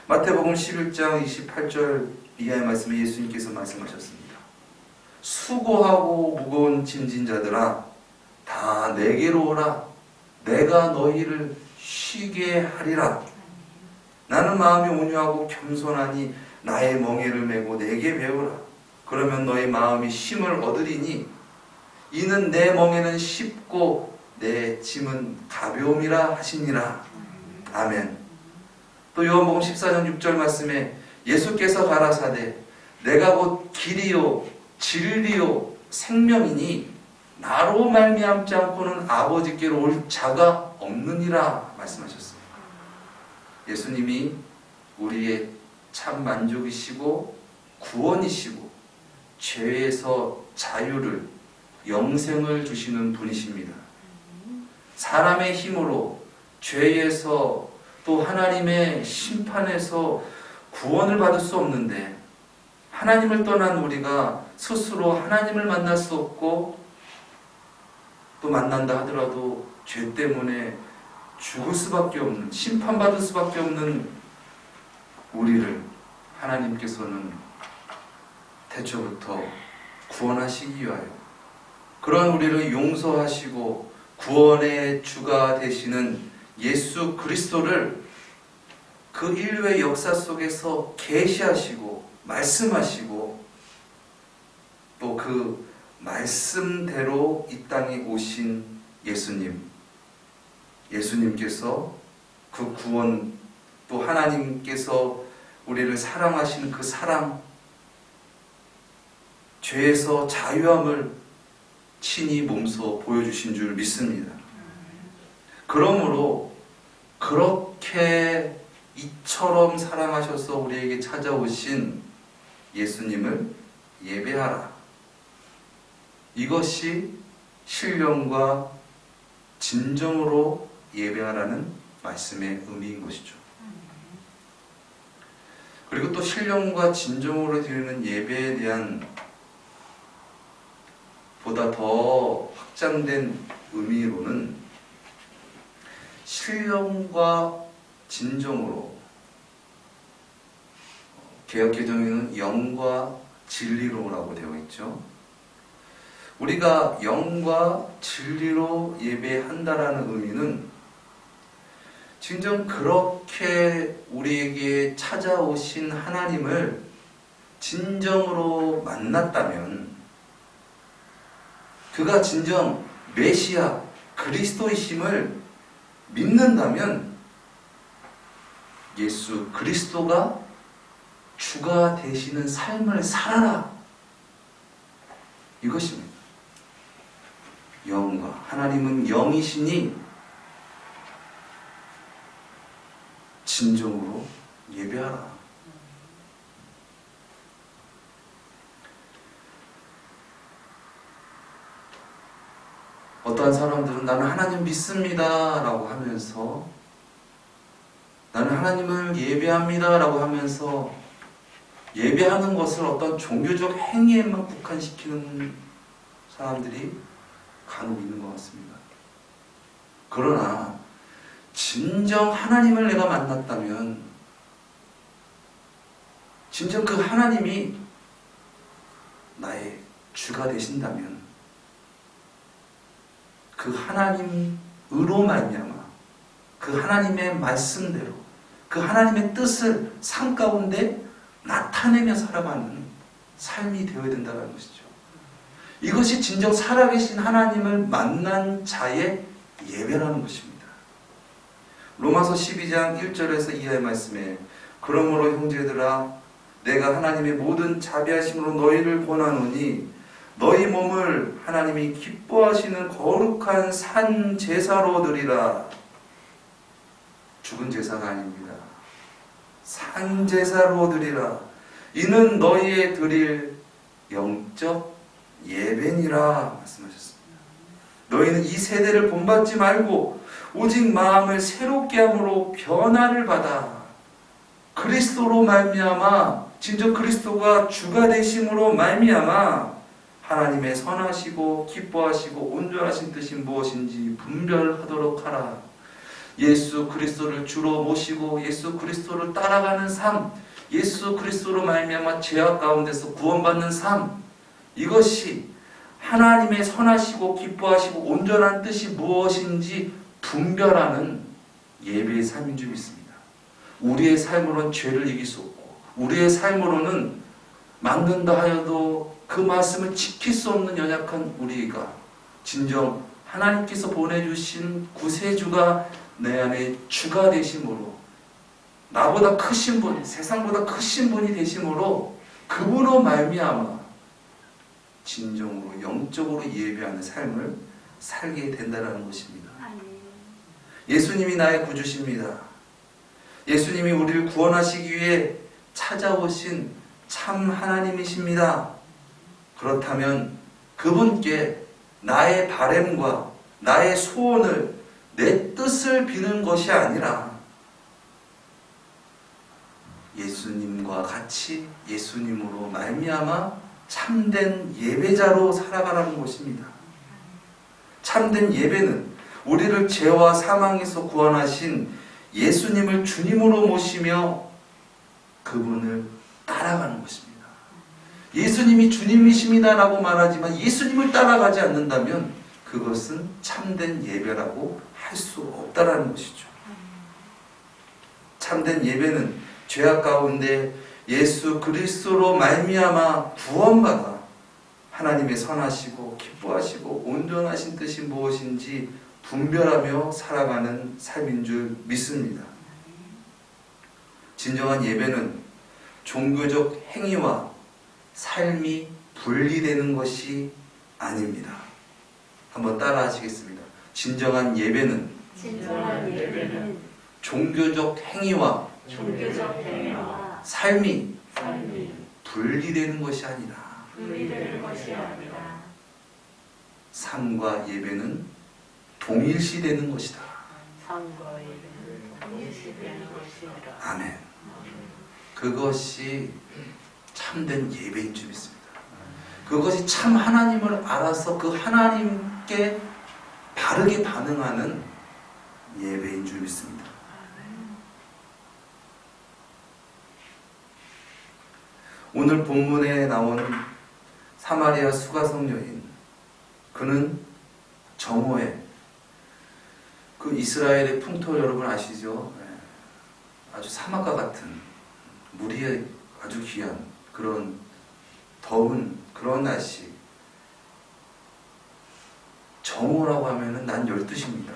S1: 마태복음 11장 28절 이하의 말씀에 예수님께서 말씀하셨습니다. 수고하고 무거운 짐진 자들아 다 내게로 오라. 내가 너희를 쉬게 하리라. 나는 마음이 온유하고 겸손하니 나의 멍에를 메고 내게 배우라. 그러면 너희 마음이 쉼을 얻으리니 이는 내 멍에는 쉽고 내 짐은 가벼움이라 하시니라. 아멘. 또 요한복음 14장 6절 말씀에 예수께서 가라사대 내가 곧 길이요 진리요 생명이니 나로 말미암지 않고는 아버지께로 올 자가 없느니라 말씀하셨습니다. 예수님이 우리의 참 만족이시고 구원이시고 죄에서 자유를 영생을 주시는 분이십니다. 사람의 힘으로 죄에서 또 하나님의 심판에서 구원을 받을 수 없는데 하나님을 떠난 우리가 스스로 하나님을 만날 수 없고 또 만난다 하더라도 죄 때문에 죽을 수밖에 없는 심판받을 수밖에 없는 우리를 하나님께서는 태초부터 구원하시기 위하여 그런 우리를 용서하시고 구원의 주가 되시는 예수 그리스도를 그 인류의 역사 속에서 계시하시고 말씀하시고 또 그 말씀대로 이 땅에 오신 예수님께서 그 구원 또 하나님께서 우리를 사랑하시는 그 사랑 죄에서 자유함을 친히 몸소 보여주신 줄 믿습니다. 그러므로 그렇게 이처럼 사랑하셔서 우리에게 찾아오신 예수님을 예배하라. 이것이 신령과 진정으로 예배하라는 말씀의 의미인 것이죠. 그리고 또 신령과 진정으로 드리는 예배에 대한 보다 더 확장된 의미로는 신령과 진정으로, 개역개정에는 영과 진리로라고 되어 있죠. 우리가 영과 진리로 예배한다라는 의미는 진정 그렇게 우리에게 찾아오신 하나님을 진정으로 만났다면, 그가 진정 메시아 그리스도이심을 믿는다면 예수 그리스도가 주가 되시는 삶을 살아라. 이것입니다. 영과, 하나님은 영이시니 진정으로 예배하라. 어떠한 사람들은 나는 하나님 믿습니다 라고 하면서, 나는 하나님을 예배합니다 라고 하면서 예배하는 것을 어떤 종교적 행위에만 국한시키는 사람들이 간혹 있는 것 같습니다. 그러나 진정 하나님을 내가 만났다면, 진정 그 하나님이 나의 주가 되신다면, 그 하나님으로 말미암아 그 하나님의 말씀대로 그 하나님의 뜻을 삶 가운데 나타내며 살아가는 삶이 되어야 된다는 것이죠. 이것이 진정 살아계신 하나님을 만난 자의 예배라는 것입니다. 로마서 12장 1절에서 이하의 말씀에, 그러므로 형제들아 내가 하나님의 모든 자비하심으로 너희를 권하노니 너희 몸을 하나님이 기뻐하시는 거룩한 산 제사로 드리라. 죽은 제사가 아닙니다. 산 제사로 드리라. 이는 너희의 드릴 영적 예배니라 말씀하셨습니다. 너희는 이 세대를 본받지 말고 오직 마음을 새롭게 함으로 변화를 받아 그리스도로 말미암아, 진정 그리스도가 주가 되심으로 말미암아 하나님의 선하시고 기뻐하시고 온전하신 뜻이 무엇인지 분별하도록 하라. 예수 그리스도를 주로 모시고 예수 그리스도를 따라가는 삶, 예수 그리스도로 말미암아 죄악 가운데서 구원받는 삶, 이것이 하나님의 선하시고 기뻐하시고 온전한 뜻이 무엇인지 분별하는 예배의 삶인 줄 믿습니다. 우리의 삶으로는 죄를 이길 수 없고, 우리의 삶으로는 막는다 하여도 그 말씀을 지킬 수 없는 연약한 우리가 진정 하나님께서 보내주신 구세주가 내 안에 주가 되심으로, 나보다 크신 분, 세상보다 크신 분이 되심으로 그분으로 말미암아 진정으로 영적으로 예배하는 삶을 살게 된다는 것입니다. 예수님이 나의 구주십니다. 예수님이 우리를 구원하시기 위해 찾아오신 참 하나님이십니다. 그렇다면 그분께 나의 바램과 나의 소원을, 내 뜻을 비는 것이 아니라 예수님과 같이 예수님으로 말미암아 참된 예배자로 살아가라는 것입니다. 참된 예배는 우리를 죄와 사망에서 구원하신 예수님을 주님으로 모시며 그분을 따라가는 것입니다. 예수님이 주님이십니다라고 말하지만 예수님을 따라가지 않는다면 그것은 참된 예배라고 할 수 없다라는 것이죠. 참된 예배는 죄악 가운데 예수 그리스도로 말미암아 구원받아 하나님의 선하시고 기뻐하시고 온전하신 뜻이 무엇인지 분별하며 살아가는 삶인 줄 믿습니다. 진정한 예배는 종교적 행위와 삶이 분리되는 것이 아닙니다. 한번 따라 하시겠습니다. 진정한 예배는
S2: 진정한 예배는
S1: 종교적 행위와
S2: 종교적 행위와
S1: 삶이
S2: 삶이
S1: 분리되는 것이 아니라
S2: 분리되는 것이 아니라
S1: 삶과 예배는 동일시되는 것이다.
S2: 삶과 예배는 동일시되는 것이라.
S1: 아멘. 그것이 참된 예배인 줄 믿습니다. 그것이 참 하나님을 알아서 그 하나님께 바르게 반응하는 예배인 줄 믿습니다. 오늘 본문에 나오는 사마리아 수가성 여인, 그는 정오에 그 이스라엘의 풍토 여러분 아시죠? 아주 사막과 같은 물이 아주 귀한 그런 더운 그런 날씨, 정오라고 하면은 난 12시입니다.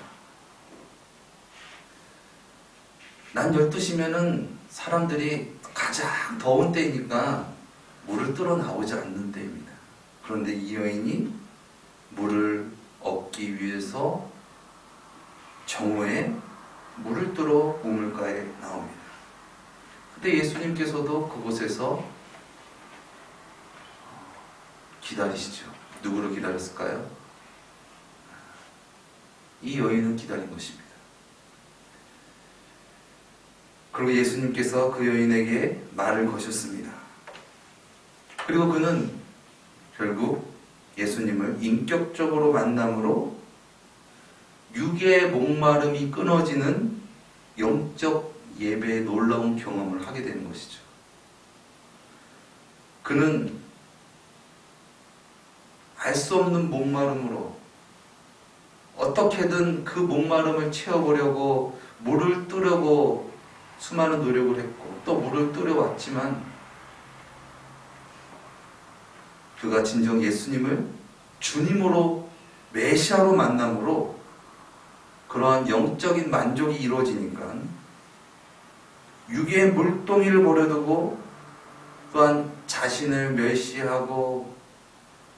S1: 난 12시면은 사람들이 가장 더운 때이니까 물을 뚫어 나오지 않는 때입니다. 그런데 이 여인이 물을 얻기 위해서 정오에 물을 뚫어 우물가에 나옵니다. 그때 예수님께서도 그곳에서 기다리시죠. 누구를 기다렸을까요? 이 여인을 기다린 것입니다. 그리고 예수님께서 그 여인에게 말을 거셨습니다. 그리고 그는 결국 예수님을 인격적으로 만남으로 육의 목마름이 끊어지는 영적 예배의 놀라운 경험을 하게 되는 것이죠. 그는 알 수 없는 목마름으로 어떻게든 그 목마름을 채워보려고 물을 뜨려고 수많은 노력을 했고 또 물을 뜨려왔지만 그가 진정 예수님을 주님으로 메시아로 만남으로 그러한 영적인 만족이 이루어지니까 육의 물동이를 버려두고 또한 자신을 멸시하고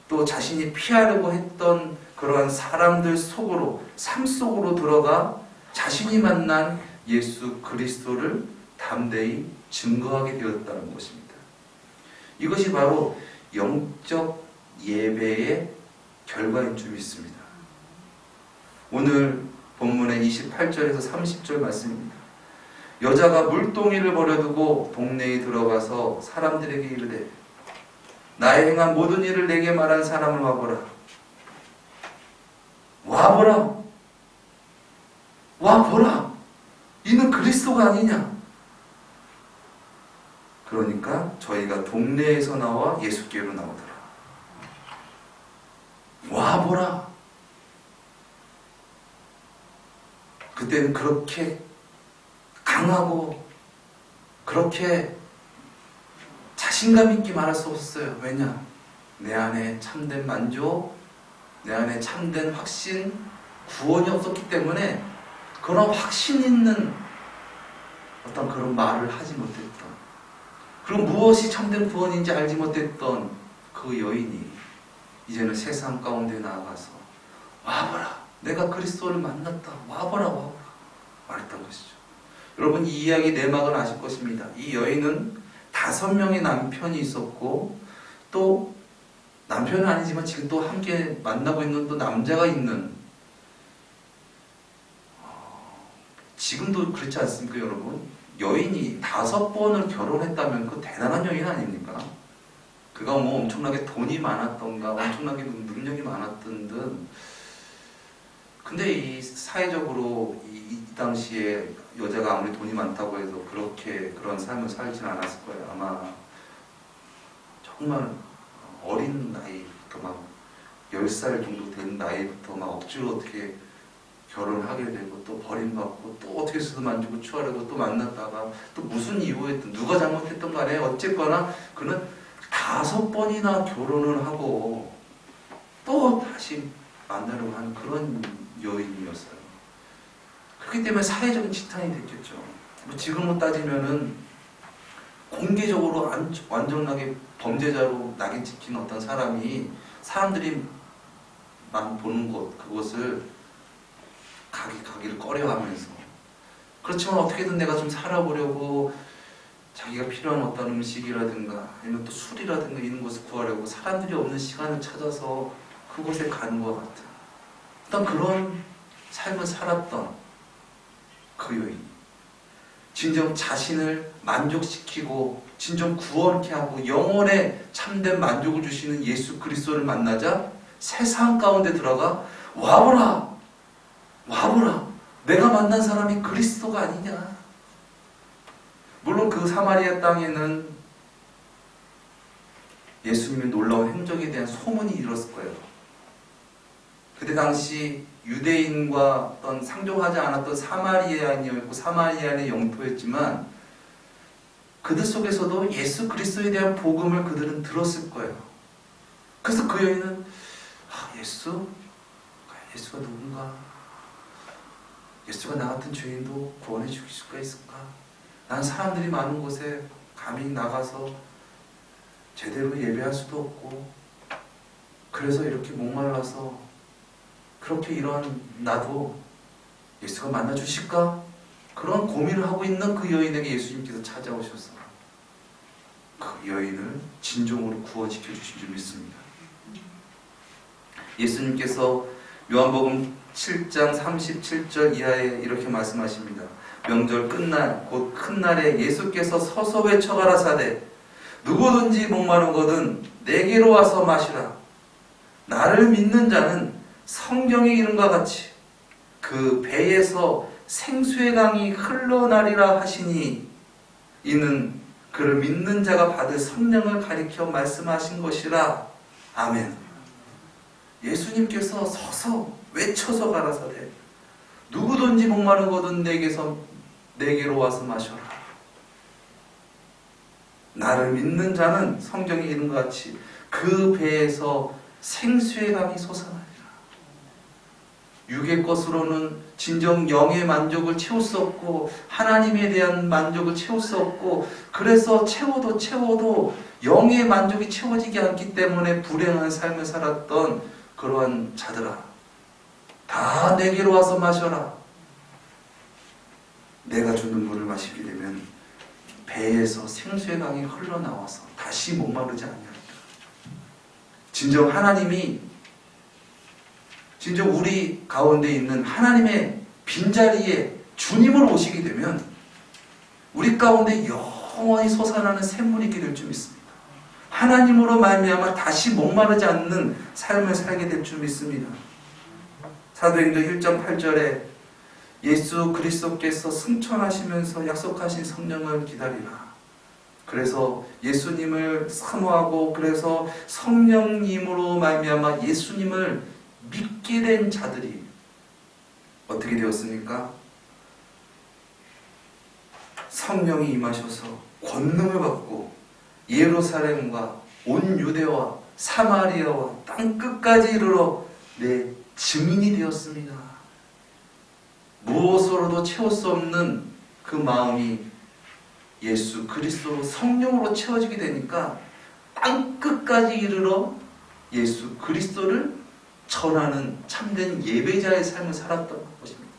S1: 또 자신이 피하려고 했던 그러한 사람들 속으로, 삶 속으로 들어가 자신이 만난 예수 그리스도를 담대히 증거하게 되었다는 것입니다. 이것이 바로 영적 예배의 결과인 줄 믿습니다. 오늘 본문의 28절에서 30절 말씀입니다. 여자가 물동이를 버려두고 동네에 들어가서 사람들에게 이르되 나의 행한 모든 일을 내게 말한 사람을 와보라. 와보라. 와보라. 이는 그리스도가 아니냐. 그러니까 저희가 동네에서 나와 예수께로 나오더라. 와보라. 그때는 그렇게 강하고 그렇게 자신감 있게 말할 수 없었어요. 왜냐? 내 안에 참된 만족, 내 안에 참된 확신, 구원이 없었기 때문에 그런 확신 있는 어떤 그런 말을 하지 못했던, 그리고 무엇이 참된 구원인지 알지 못했던 그 여인이 이제는 세상 가운데 나아가서 와보라. 내가 그리스도를 만났다. 와보라. 와보라. 말했던 것이죠. 여러분 이 이야기 내막을 아실 것입니다. 이 여인은 5명의 남편이 있었고 또 남편은 아니지만 지금 또 함께 만나고 있는 또 남자가 있는, 지금도 그렇지 않습니까 여러분? 여인이 5번을 결혼했다면 그 대단한 여인 아닙니까? 그가 뭐 엄청나게 돈이 많았던가 엄청나게 능력이 많았던 듯, 근데 이 사회적으로 이 당시에 여자가 아무리 돈이 많다고 해서 그렇게 그런 삶을 살지는 않았을 거예요. 아마 정말 어린 나이부터 막 10살 정도 된 나이부터 막 억지로 어떻게 결혼을 하게 되고 또 버림받고 또 어떻게 해서든 만지고 추하려고 또 만났다가 또 무슨 이유였든 누가 잘못했던 간에 어쨌거나 그는 5번이나 결혼을 하고 또 다시 만나려고 하는 그런 여인이었어요. 그렇기 때문에 사회적인 지탄이 됐겠죠. 뭐 지금으로 따지면은 공개적으로 완전하게 범죄자로 낙인 찍힌 어떤 사람이 사람들이 만 보는 곳, 그것을 가기를 꺼려하면서 그렇지만 어떻게든 내가 좀 살아보려고 자기가 필요한 어떤 음식이라든가 아니면 또 술이라든가 이런 것을 구하려고 사람들이 없는 시간을 찾아서 그곳에 가는 것 같은 어떤 그런 삶을 살았던 그 여인, 진정 자신을 만족시키고 진정 구원케 하고 영혼에 참된 만족을 주시는 예수 그리스도를 만나자 세상 가운데 들어가 와보라 내가 만난 사람이 그리스도가 아니냐. 물론 그 사마리아 땅에는 예수님의 놀라운 행적에 대한 소문이 일었을 거예요. 그때 당시 유대인과 어떤 상종하지 않았던 사마리아인이었고 사마리아인의 영토였지만 그들 속에서도 예수 그리스도에 대한 복음을 그들은 들었을 거예요. 그래서 그 여인은 예수가 누군가? 예수가 나 같은 죄인도 구원해 주실 수가 있을까? 난 사람들이 많은 곳에 감히 나가서 제대로 예배할 수도 없고 그래서 이렇게 목말라서 그렇게 이런 나도 예수가 만나 주실까? 그런 고민을 하고 있는 그 여인에게 예수님께서 찾아오셔서 그 여인을 진정으로 구원시켜 주신 줄 믿습니다. 예수님께서 요한복음 7장 37절 이하에 이렇게 말씀하십니다. 명절 끝날 곧 큰 날에 예수께서 서서 외쳐 가라사대 누구든지 목마르거든 내게로 와서 마시라. 나를 믿는 자는 성경에 이른과 같이 그 배에서 생수의 강이 흘러나리라 하시니 이는 그를 믿는 자가 받을 성령을 가리켜 말씀하신 것이라. 아멘. 예수님께서 서서 외쳐서 가라사대 누구든지 목마르거든 내게로 와서 마셔라. 나를 믿는 자는 성경에 이른 것 같이 그 배에서 생수의 강이 솟아나리라. 육의 것으로는 진정 영의 만족을 채울 수 없고 하나님에 대한 만족을 채울 수 없고 그래서 채워도 영의 만족이 채워지지 않기 때문에 불행한 삶을 살았던 그러한 자들아, 다 내게로 와서 마셔라. 내가 주는 물을 마시게 되면 배에서 생수의 강이 흘러나와서 다시 목마르지 않냐니까. 진정 하나님이 진정 우리 가운데 있는 하나님의 빈자리에 주님으로 오시게 되면 우리 가운데 영원히 솟아나는 샘물이 있게 될 줄 믿습니다. 하나님으로 말미암아 다시 목마르지 않는 삶을 살게 될 줄 믿습니다. 사도행전 1장 8절에 예수 그리스도께서 승천하시면서 약속하신 성령을 기다리라. 그래서 예수님을 사모하고 그래서 성령님으로 말미암아 예수님을 믿게 된 자들이 어떻게 되었습니까? 성령이 임하셔서 권능을 받고 예루살렘과 온 유대와 사마리아와 땅 끝까지 이르러 내 증인이 되었습니다. 무엇으로도 채울 수 없는 그 마음이 예수 그리스도로 성령으로 채워지게 되니까 땅 끝까지 이르러 예수 그리스도를 전하는 참된 예배자의 삶을 살았던 것입니다.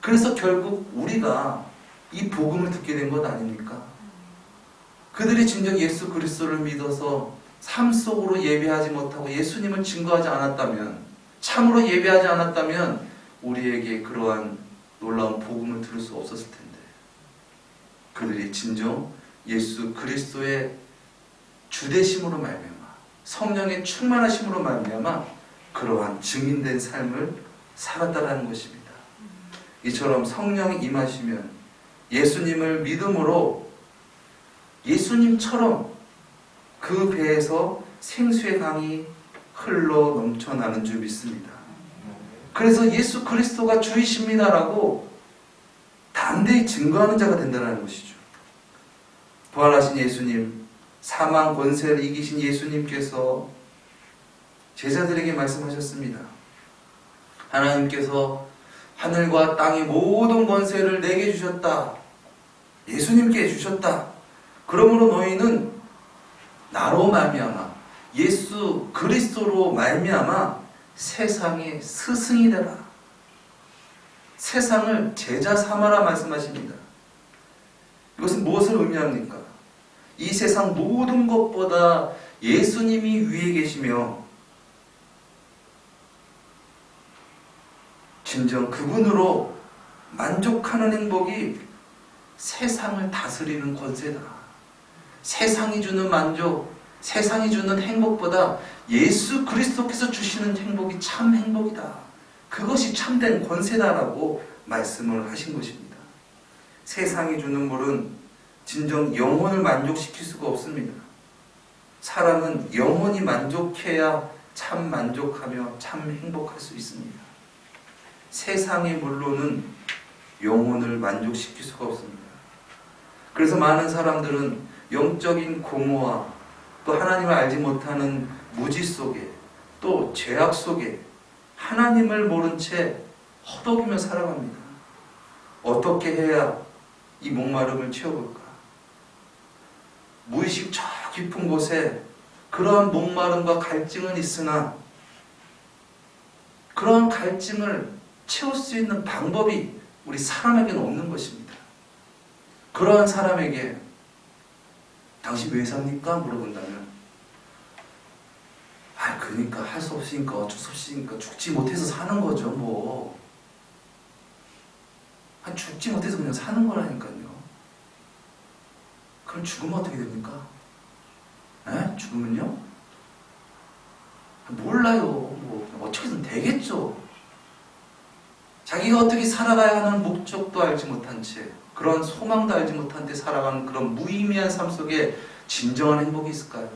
S1: 그래서 결국 우리가 이 복음을 듣게 된 것 아닙니까? 그들이 진정 예수 그리스도를 믿어서 삶 속으로 예배하지 못하고 예수님을 증거하지 않았다면, 참으로 예배하지 않았다면 우리에게 그러한 놀라운 복음을 들을 수 없었을 텐데, 그들이 진정 예수 그리스도의 주되심으로 말미암아 성령의 충만하심으로 말미암아 그러한 증인된 삶을 살았다라는 것입니다. 이처럼 성령이 임하시면 예수님을 믿음으로 예수님처럼 그 배에서 생수의 강이 흘러 넘쳐나는 줄 믿습니다. 그래서 예수 그리스도가 주이십니다라고 담대히 증거하는 자가 된다는 것이죠. 부활하신 예수님, 사망 권세를 이기신 예수님께서 제자들에게 말씀하셨습니다. 하나님께서 하늘과 땅의 모든 권세를 내게 주셨다. 예수님께 주셨다. 그러므로 너희는 나로 말미암아 예수 그리스도로 말미암아 세상의 스승이 되라. 세상을 제자 삼아라 말씀하십니다. 이것은 무엇을 의미합니까? 이 세상 모든 것보다 예수님이 위에 계시며 진정 그분으로 만족하는 행복이 세상을 다스리는 권세다. 세상이 주는 만족, 세상이 주는 행복보다 예수 그리스도께서 주시는 행복이 참 행복이다. 그것이 참된 권세다라고 말씀을 하신 것입니다. 세상이 주는 물은 진정 영혼을 만족시킬 수가 없습니다. 사람은 영혼이 만족해야 참 만족하며 참 행복할 수 있습니다. 세상의 물로는 영혼을 만족시킬 수가 없습니다. 그래서 많은 사람들은 영적인 공허와 또 하나님을 알지 못하는 무지 속에 또 죄악 속에 하나님을 모른 채 허덕이며 살아갑니다. 어떻게 해야 이 목마름을 채워볼까? 무의식 저 깊은 곳에 그러한 목마름과 갈증은 있으나 그러한 갈증을 채울 수 있는 방법이 우리 사람에게는 없는 것입니다. 그러한 사람에게 당신 왜 삽니까? 물어본다면 그러니까 할 수 없으니까 어쩔 수 없으니까 죽지 못해서 사는 거죠. 뭐 죽지 못해서 그냥 사는 거라니까요. 그럼 죽으면 어떻게 됩니까? 죽으면요? 몰라요. 뭐 어떻게든 되겠죠. 자기가 어떻게 살아가야 하는 목적도 알지 못한 채 그런 소망도 알지 못한 채 살아가는 그런 무의미한 삶 속에 진정한 행복이 있을까요?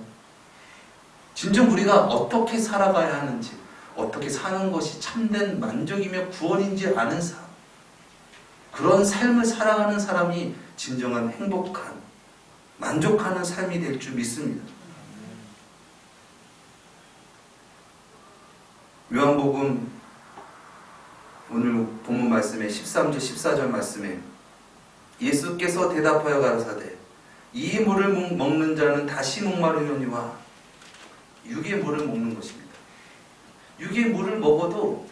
S1: 진정 우리가 어떻게 살아가야 하는지, 어떻게 사는 것이 참된 만족이며 구원인지 아는 삶, 그런 삶을 살아가는 사람이 진정한 행복한, 만족하는 삶이 될 줄 믿습니다. 요한복음 오늘 본문 말씀에 13절 14절 말씀에 예수께서 대답하여 가라사대 이 물을 먹는 자는 다시 목마르려니와 육의 물을 먹는 것입니다. 육의 물을 먹어도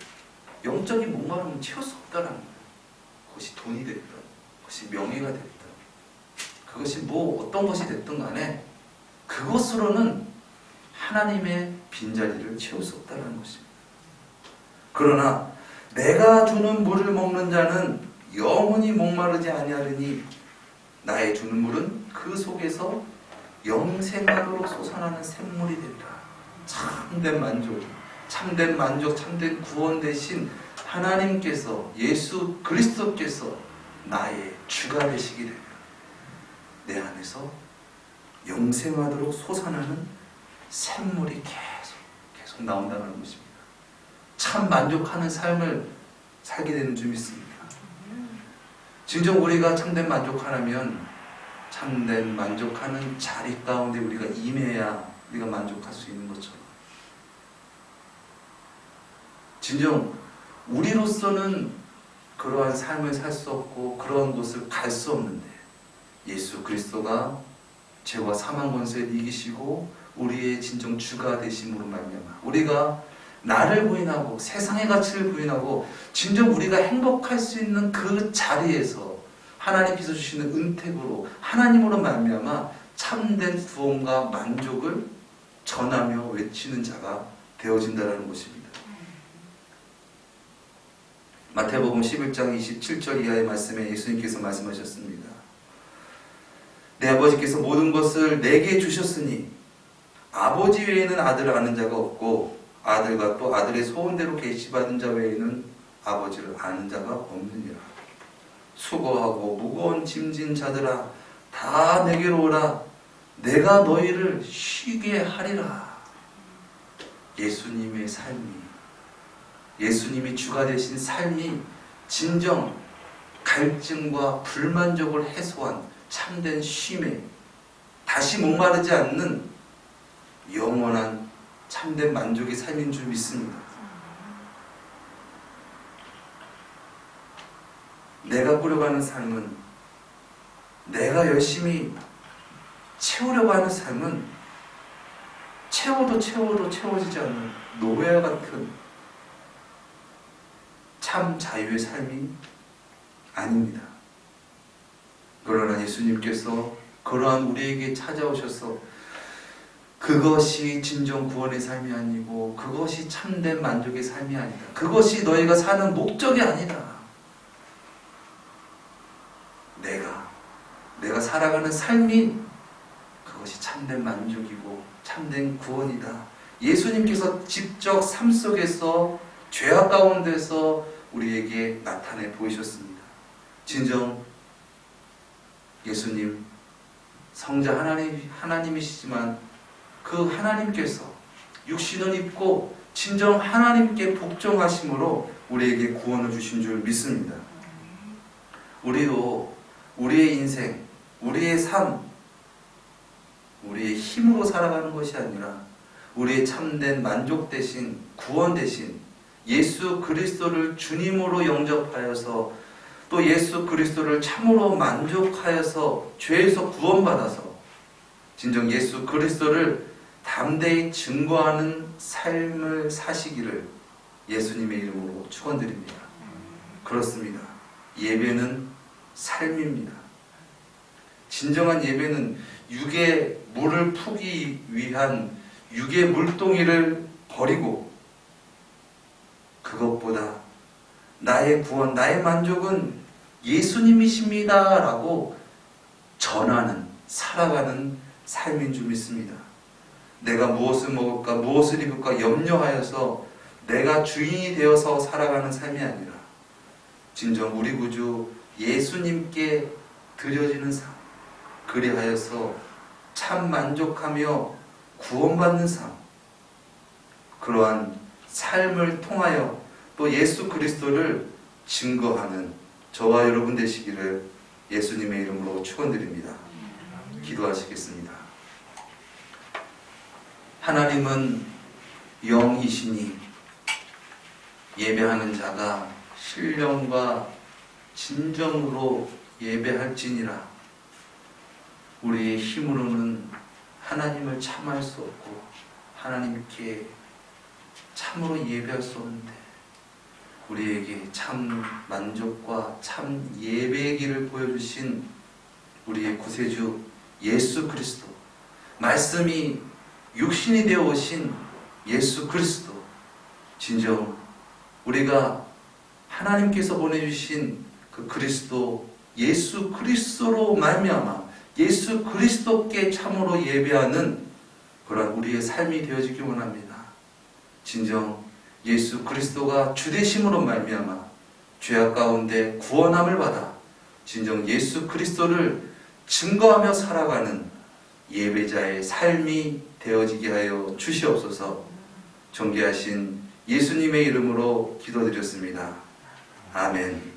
S1: 영적인 목마름은 채울 수 없다는 거예요. 그것이 돈이 됐든 그것이 명예가 됐든 그것이 뭐 어떤 것이 됐든 간에 그것으로는 하나님의 빈자리를 채울 수 없다는 것입니다. 그러나 내가 주는 물을 먹는 자는 영원히 목마르지 아니하리니 나의 주는 물은 그 속에서 영생하도록 솟아나는 샘물이 되리라. 참된 만족, 참된 구원 되신 하나님께서 예수 그리스도께서 나의 주가 되시게 되면 내 안에서 영생하도록 솟아나는 샘물이 계속 나온다는 것입니다. 참 만족하는 삶을 살게 되는 줄 믿습니다. 진정 우리가 참된 만족하려면 참된 만족하는 자리 가운데 우리가 임해야 우리가 만족할 수 있는 것처럼 진정 우리로서는 그러한 삶을 살 수 없고 그러한 곳을 갈 수 없는데 예수 그리스도가 죄와 사망 권세를 이기시고 우리의 진정 주가 되심으로 말미암아 우리가 나를 부인하고 세상의 가치를 부인하고 진정 우리가 행복할 수 있는 그 자리에서 하나님께서 주시는 은택으로 하나님으로 말미암아 참된 구원과 만족을 전하며 외치는 자가 되어진다는 것입니다. 마태복음 11장 27절 이하의 말씀에 예수님께서 말씀하셨습니다. 내 아버지께서 모든 것을 내게 주셨으니 아버지 외에는 아들을 아는 자가 없고 아들과 또 아들의 소원대로 계시받은 자 외에는 아버지를 아는 자가 없느니라. 수고하고 무거운 짐진 자들아 다 내게로 오라. 내가 너희를 쉬게 하리라. 예수님의 삶이 예수님이 주가 되신 삶이 진정 갈증과 불만족을 해소한 참된 쉼에 다시 목마르지 않는 영원한 참된 만족의 삶인 줄 믿습니다. 내가 꾸려가는 삶은 내가 열심히 채우려고 하는 삶은 채워도 채워지지 않는 노예와 같은 참 자유의 삶이 아닙니다. 그러나 예수님께서 그러한 우리에게 찾아오셔서 그것이 진정 구원의 삶이 아니고 그것이 참된 만족의 삶이 아니다. 그것이 너희가 사는 목적이 아니다. 내가 살아가는 삶이 그것이 참된 만족이고 참된 구원이다. 예수님께서 직접 삶 속에서 죄악 가운데서 우리에게 나타내 보이셨습니다. 진정 예수님 성자 하나님이시지만 그 하나님께서 육신을 입고 진정 하나님께 복종하심으로 우리에게 구원을 주신 줄 믿습니다. 우리도 우리의 인생, 우리의 삶, 우리의 힘으로 살아가는 것이 아니라 우리의 참된 만족 대신 구원 대신 예수 그리스도를 주님으로 영접하여서 또 예수 그리스도를 참으로 만족하여서 죄에서 구원받아서 진정 예수 그리스도를 담대히 증거하는 삶을 사시기를 예수님의 이름으로 축원드립니다. 그렇습니다. 예배는 삶입니다. 진정한 예배는 육의 물을 푸기 위한 육의 물동이를 버리고 그것보다 나의 구원, 나의 만족은 예수님이십니다 라고 전하는, 살아가는 삶인 줄 믿습니다. 내가 무엇을 먹을까, 무엇을 입을까 염려하여서 내가 주인이 되어서 살아가는 삶이 아니라 진정 우리 구주 예수님께 드려지는 삶, 그리하여서 참 만족하며 구원받는 삶, 그러한 삶을 통하여 또 예수 그리스도를 증거하는 저와 여러분 되시기를 예수님의 이름으로 축원드립니다. 기도하시겠습니다. 하나님은 영이시니 예배하는 자가 신령과 진정으로 예배할지니라. 우리의 힘으로는 하나님을 참할 수 없고 하나님께 참으로 예배할 수 없는데 우리에게 참 만족과 참 예배의 길을 보여주신 우리의 구세주 예수 그리스도, 말씀이 육신이 되어 오신 예수 그리스도, 진정 우리가 하나님께서 보내주신 그 그리스도 예수 그리스도로 말미암아 예수 그리스도께 참으로 예배하는 그런 우리의 삶이 되어지기 원합니다. 진정 예수 그리스도가 주되심으로 말미암아 죄악 가운데 구원함을 받아 진정 예수 그리스도를 증거하며 살아가는 예배자의 삶이 되어지게 하여 주시옵소서. 존귀하신 예수님의 이름으로 기도드렸습니다. 아멘.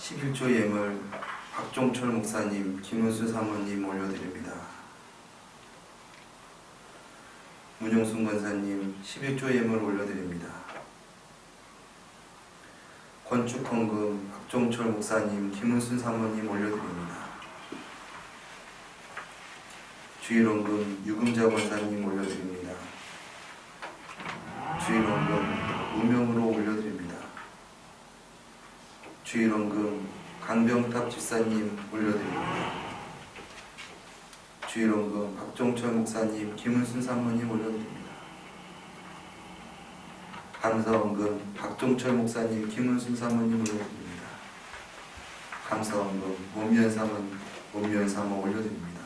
S1: 11조 예물 박종철 목사님, 김은수 사모님 올려드립니다. 문용순 권사님 11조 예물 올려드립니다. 건축헌금 박종철 목사님, 김은순 사모님 올려드립니다. 주일원금 유금자 권사님 올려드립니다. 주일원금 무명으로 올려드립니다. 주일원금 강병탑 집사님 올려드립니다. 주일원금 박종철 목사님, 김은순 사모님 올려드립니다. 감사원금 박종철 목사님, 김은순 사모님 올려드립니다. 감사원금 원면 사모 올려드립니다.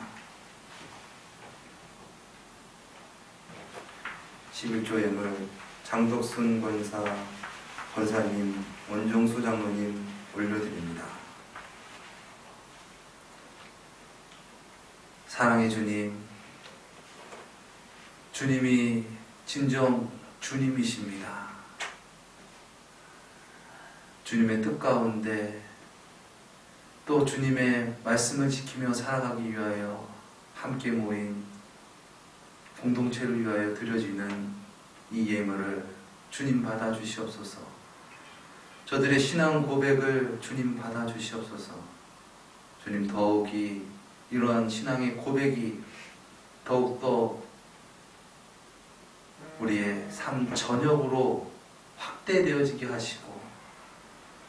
S1: 11조 예물 장덕순 권사님, 원종수 장로님 올려드립니다. 사랑의 주님, 주님이 진정 주님이십니다. 주님의 뜻 가운데 또 주님의 말씀을 지키며 살아가기 위하여 함께 모인 공동체를 위하여 드려지는 이 예물을 주님 받아 주시옵소서. 저들의 신앙 고백을 주님 받아 주시옵소서. 주님 더욱이 이러한 신앙의 고백이 더욱더 우리의 삶 전역으로 확대되어지게 하시고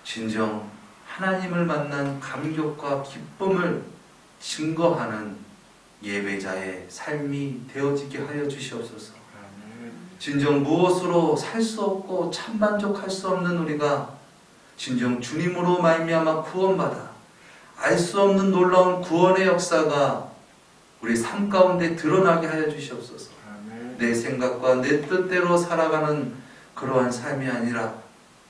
S1: 진정 하나님을 만난 감격과 기쁨을 증거하는 예배자의 삶이 되어지게 하여 주시옵소서. 진정 무엇으로 살 수 없고 참만족할 수 없는 우리가 진정 주님으로 말미암아 구원받아 알 수 없는 놀라운 구원의 역사가 우리 삶 가운데 드러나게 하여 주시옵소서. 내 생각과 내 뜻대로 살아가는 그러한 삶이 아니라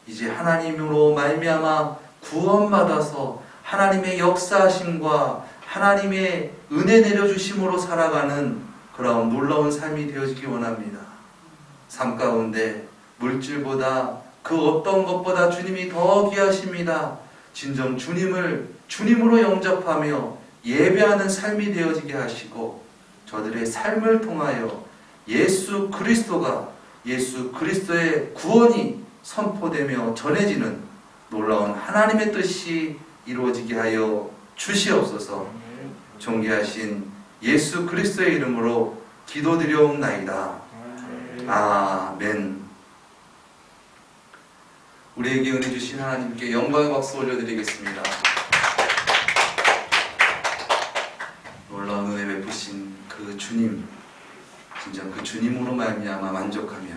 S1: 이제 하나님으로 말미암아 구원받아서 하나님의 역사하심과 하나님의 은혜 내려주심으로 살아가는 그러한 놀라운 삶이 되어지기 원합니다. 삶 가운데 물질보다 그 어떤 것보다 주님이 더 귀하십니다. 진정 주님으로 영접하며 예배하는 삶이 되어지게 하시고 저들의 삶을 통하여 예수 그리스도의 구원이 선포되며 전해지는 놀라운 하나님의 뜻이 이루어지게 하여 주시옵소서. 존귀하신 예수 그리스도의 이름으로 기도드려옵나이다. 아멘. 우리에게 은혜 주신 하나님께 영광의 박수 올려드리겠습니다. 놀라운 은혜 베푸신 그 주님, 진짜 그 주님으로 말미암아 만족하며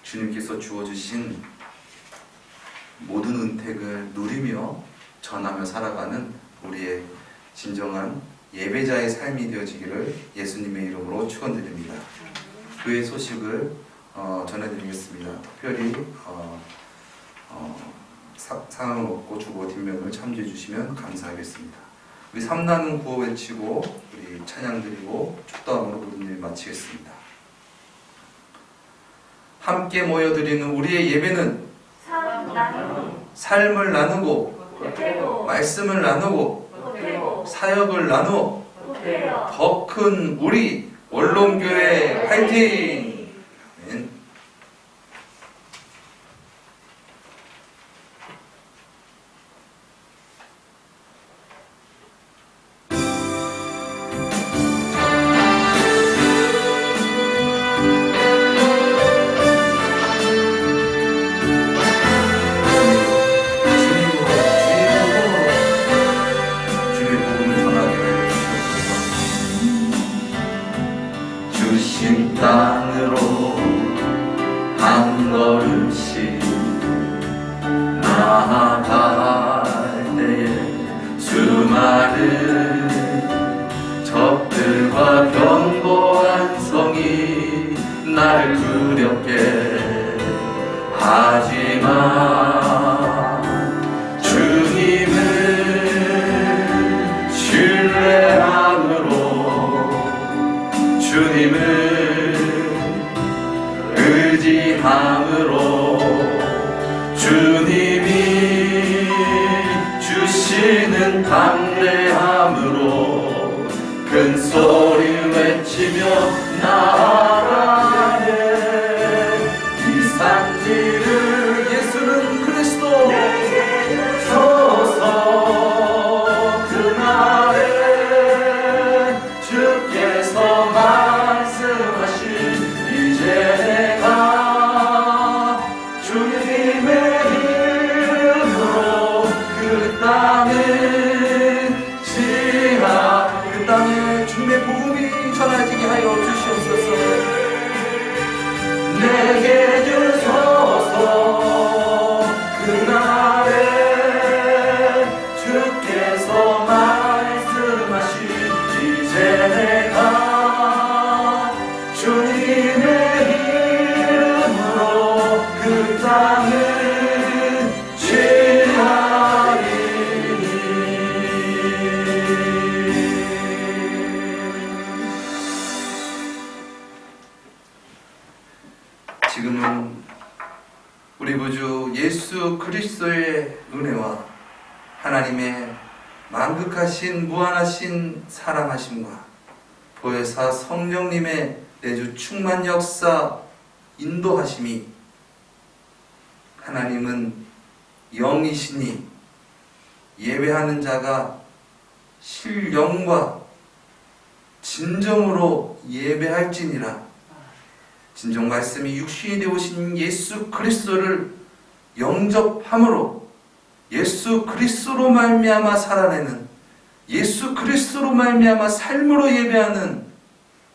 S1: 주님께서 주어주신 모든 은택을 누리며 전하며 살아가는 우리의 진정한 예배자의 삶이 되어지기를 예수님의 이름으로 축원드립니다. 교회 소식을 전해드리겠습니다. 특별히 상을 얻고 주보 뒷면을 참조해 주시면 감사하겠습니다. 우리 삼나는 구호 외치고 우리 찬양 드리고 축도함으로 모든 일 마치겠습니다. 함께 모여드리는 우리의 예배는 삶을 나누고 말씀을 나누고 사역을 나누어 더 큰 우리 원롱교회 화이팅! 아멘. 땅을 우리는 담대함으로 큰 소리 외치며 나아가네. 이 산지를 예수는 그리스도 서서 그날에 주께서 말씀하신 이제 내가 주님의 이름으로 그 땅을 지하 그 땅에 주님의 복음이 전해지게 하여 주시옵소서. 내게 주소서. 그날에 주께서 말씀하신 이제 내가 주님의 이름으로 그 땅을 취하리니. 지금은 우리 구주 예수 그리스도의 은혜와 하나님의 만극하신 무한하신 사랑하심과 보혜사 성령님의 내주 충만 역사 인도하심이, 하나님은 영이시니 예배하는 자가 실영과 진정으로 예배할지니라. 진정 말씀이 육신이 되오신 예수 그리스도를 영접함으로 예수 그리스도로 말미암아 살아내는, 예수 그리스도로 말미암아 삶으로 예배하는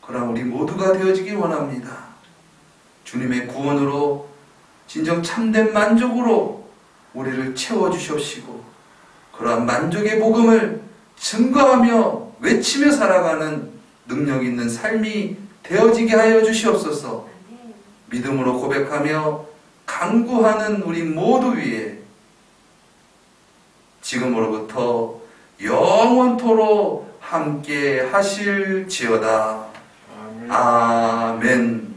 S1: 그러나 우리 모두가 되어지길 원합니다. 주님의 구원으로 진정 참된 만족으로 우리를 채워주시옵시고 그러한 만족의 복음을 증거하며 외치며 살아가는 능력 있는 삶이 되어지게 하여 주시옵소서. 믿음으로 고백하며 간구하는 우리 모두 위에 지금으로부터 영원토록 함께 하실지어다. 아멘.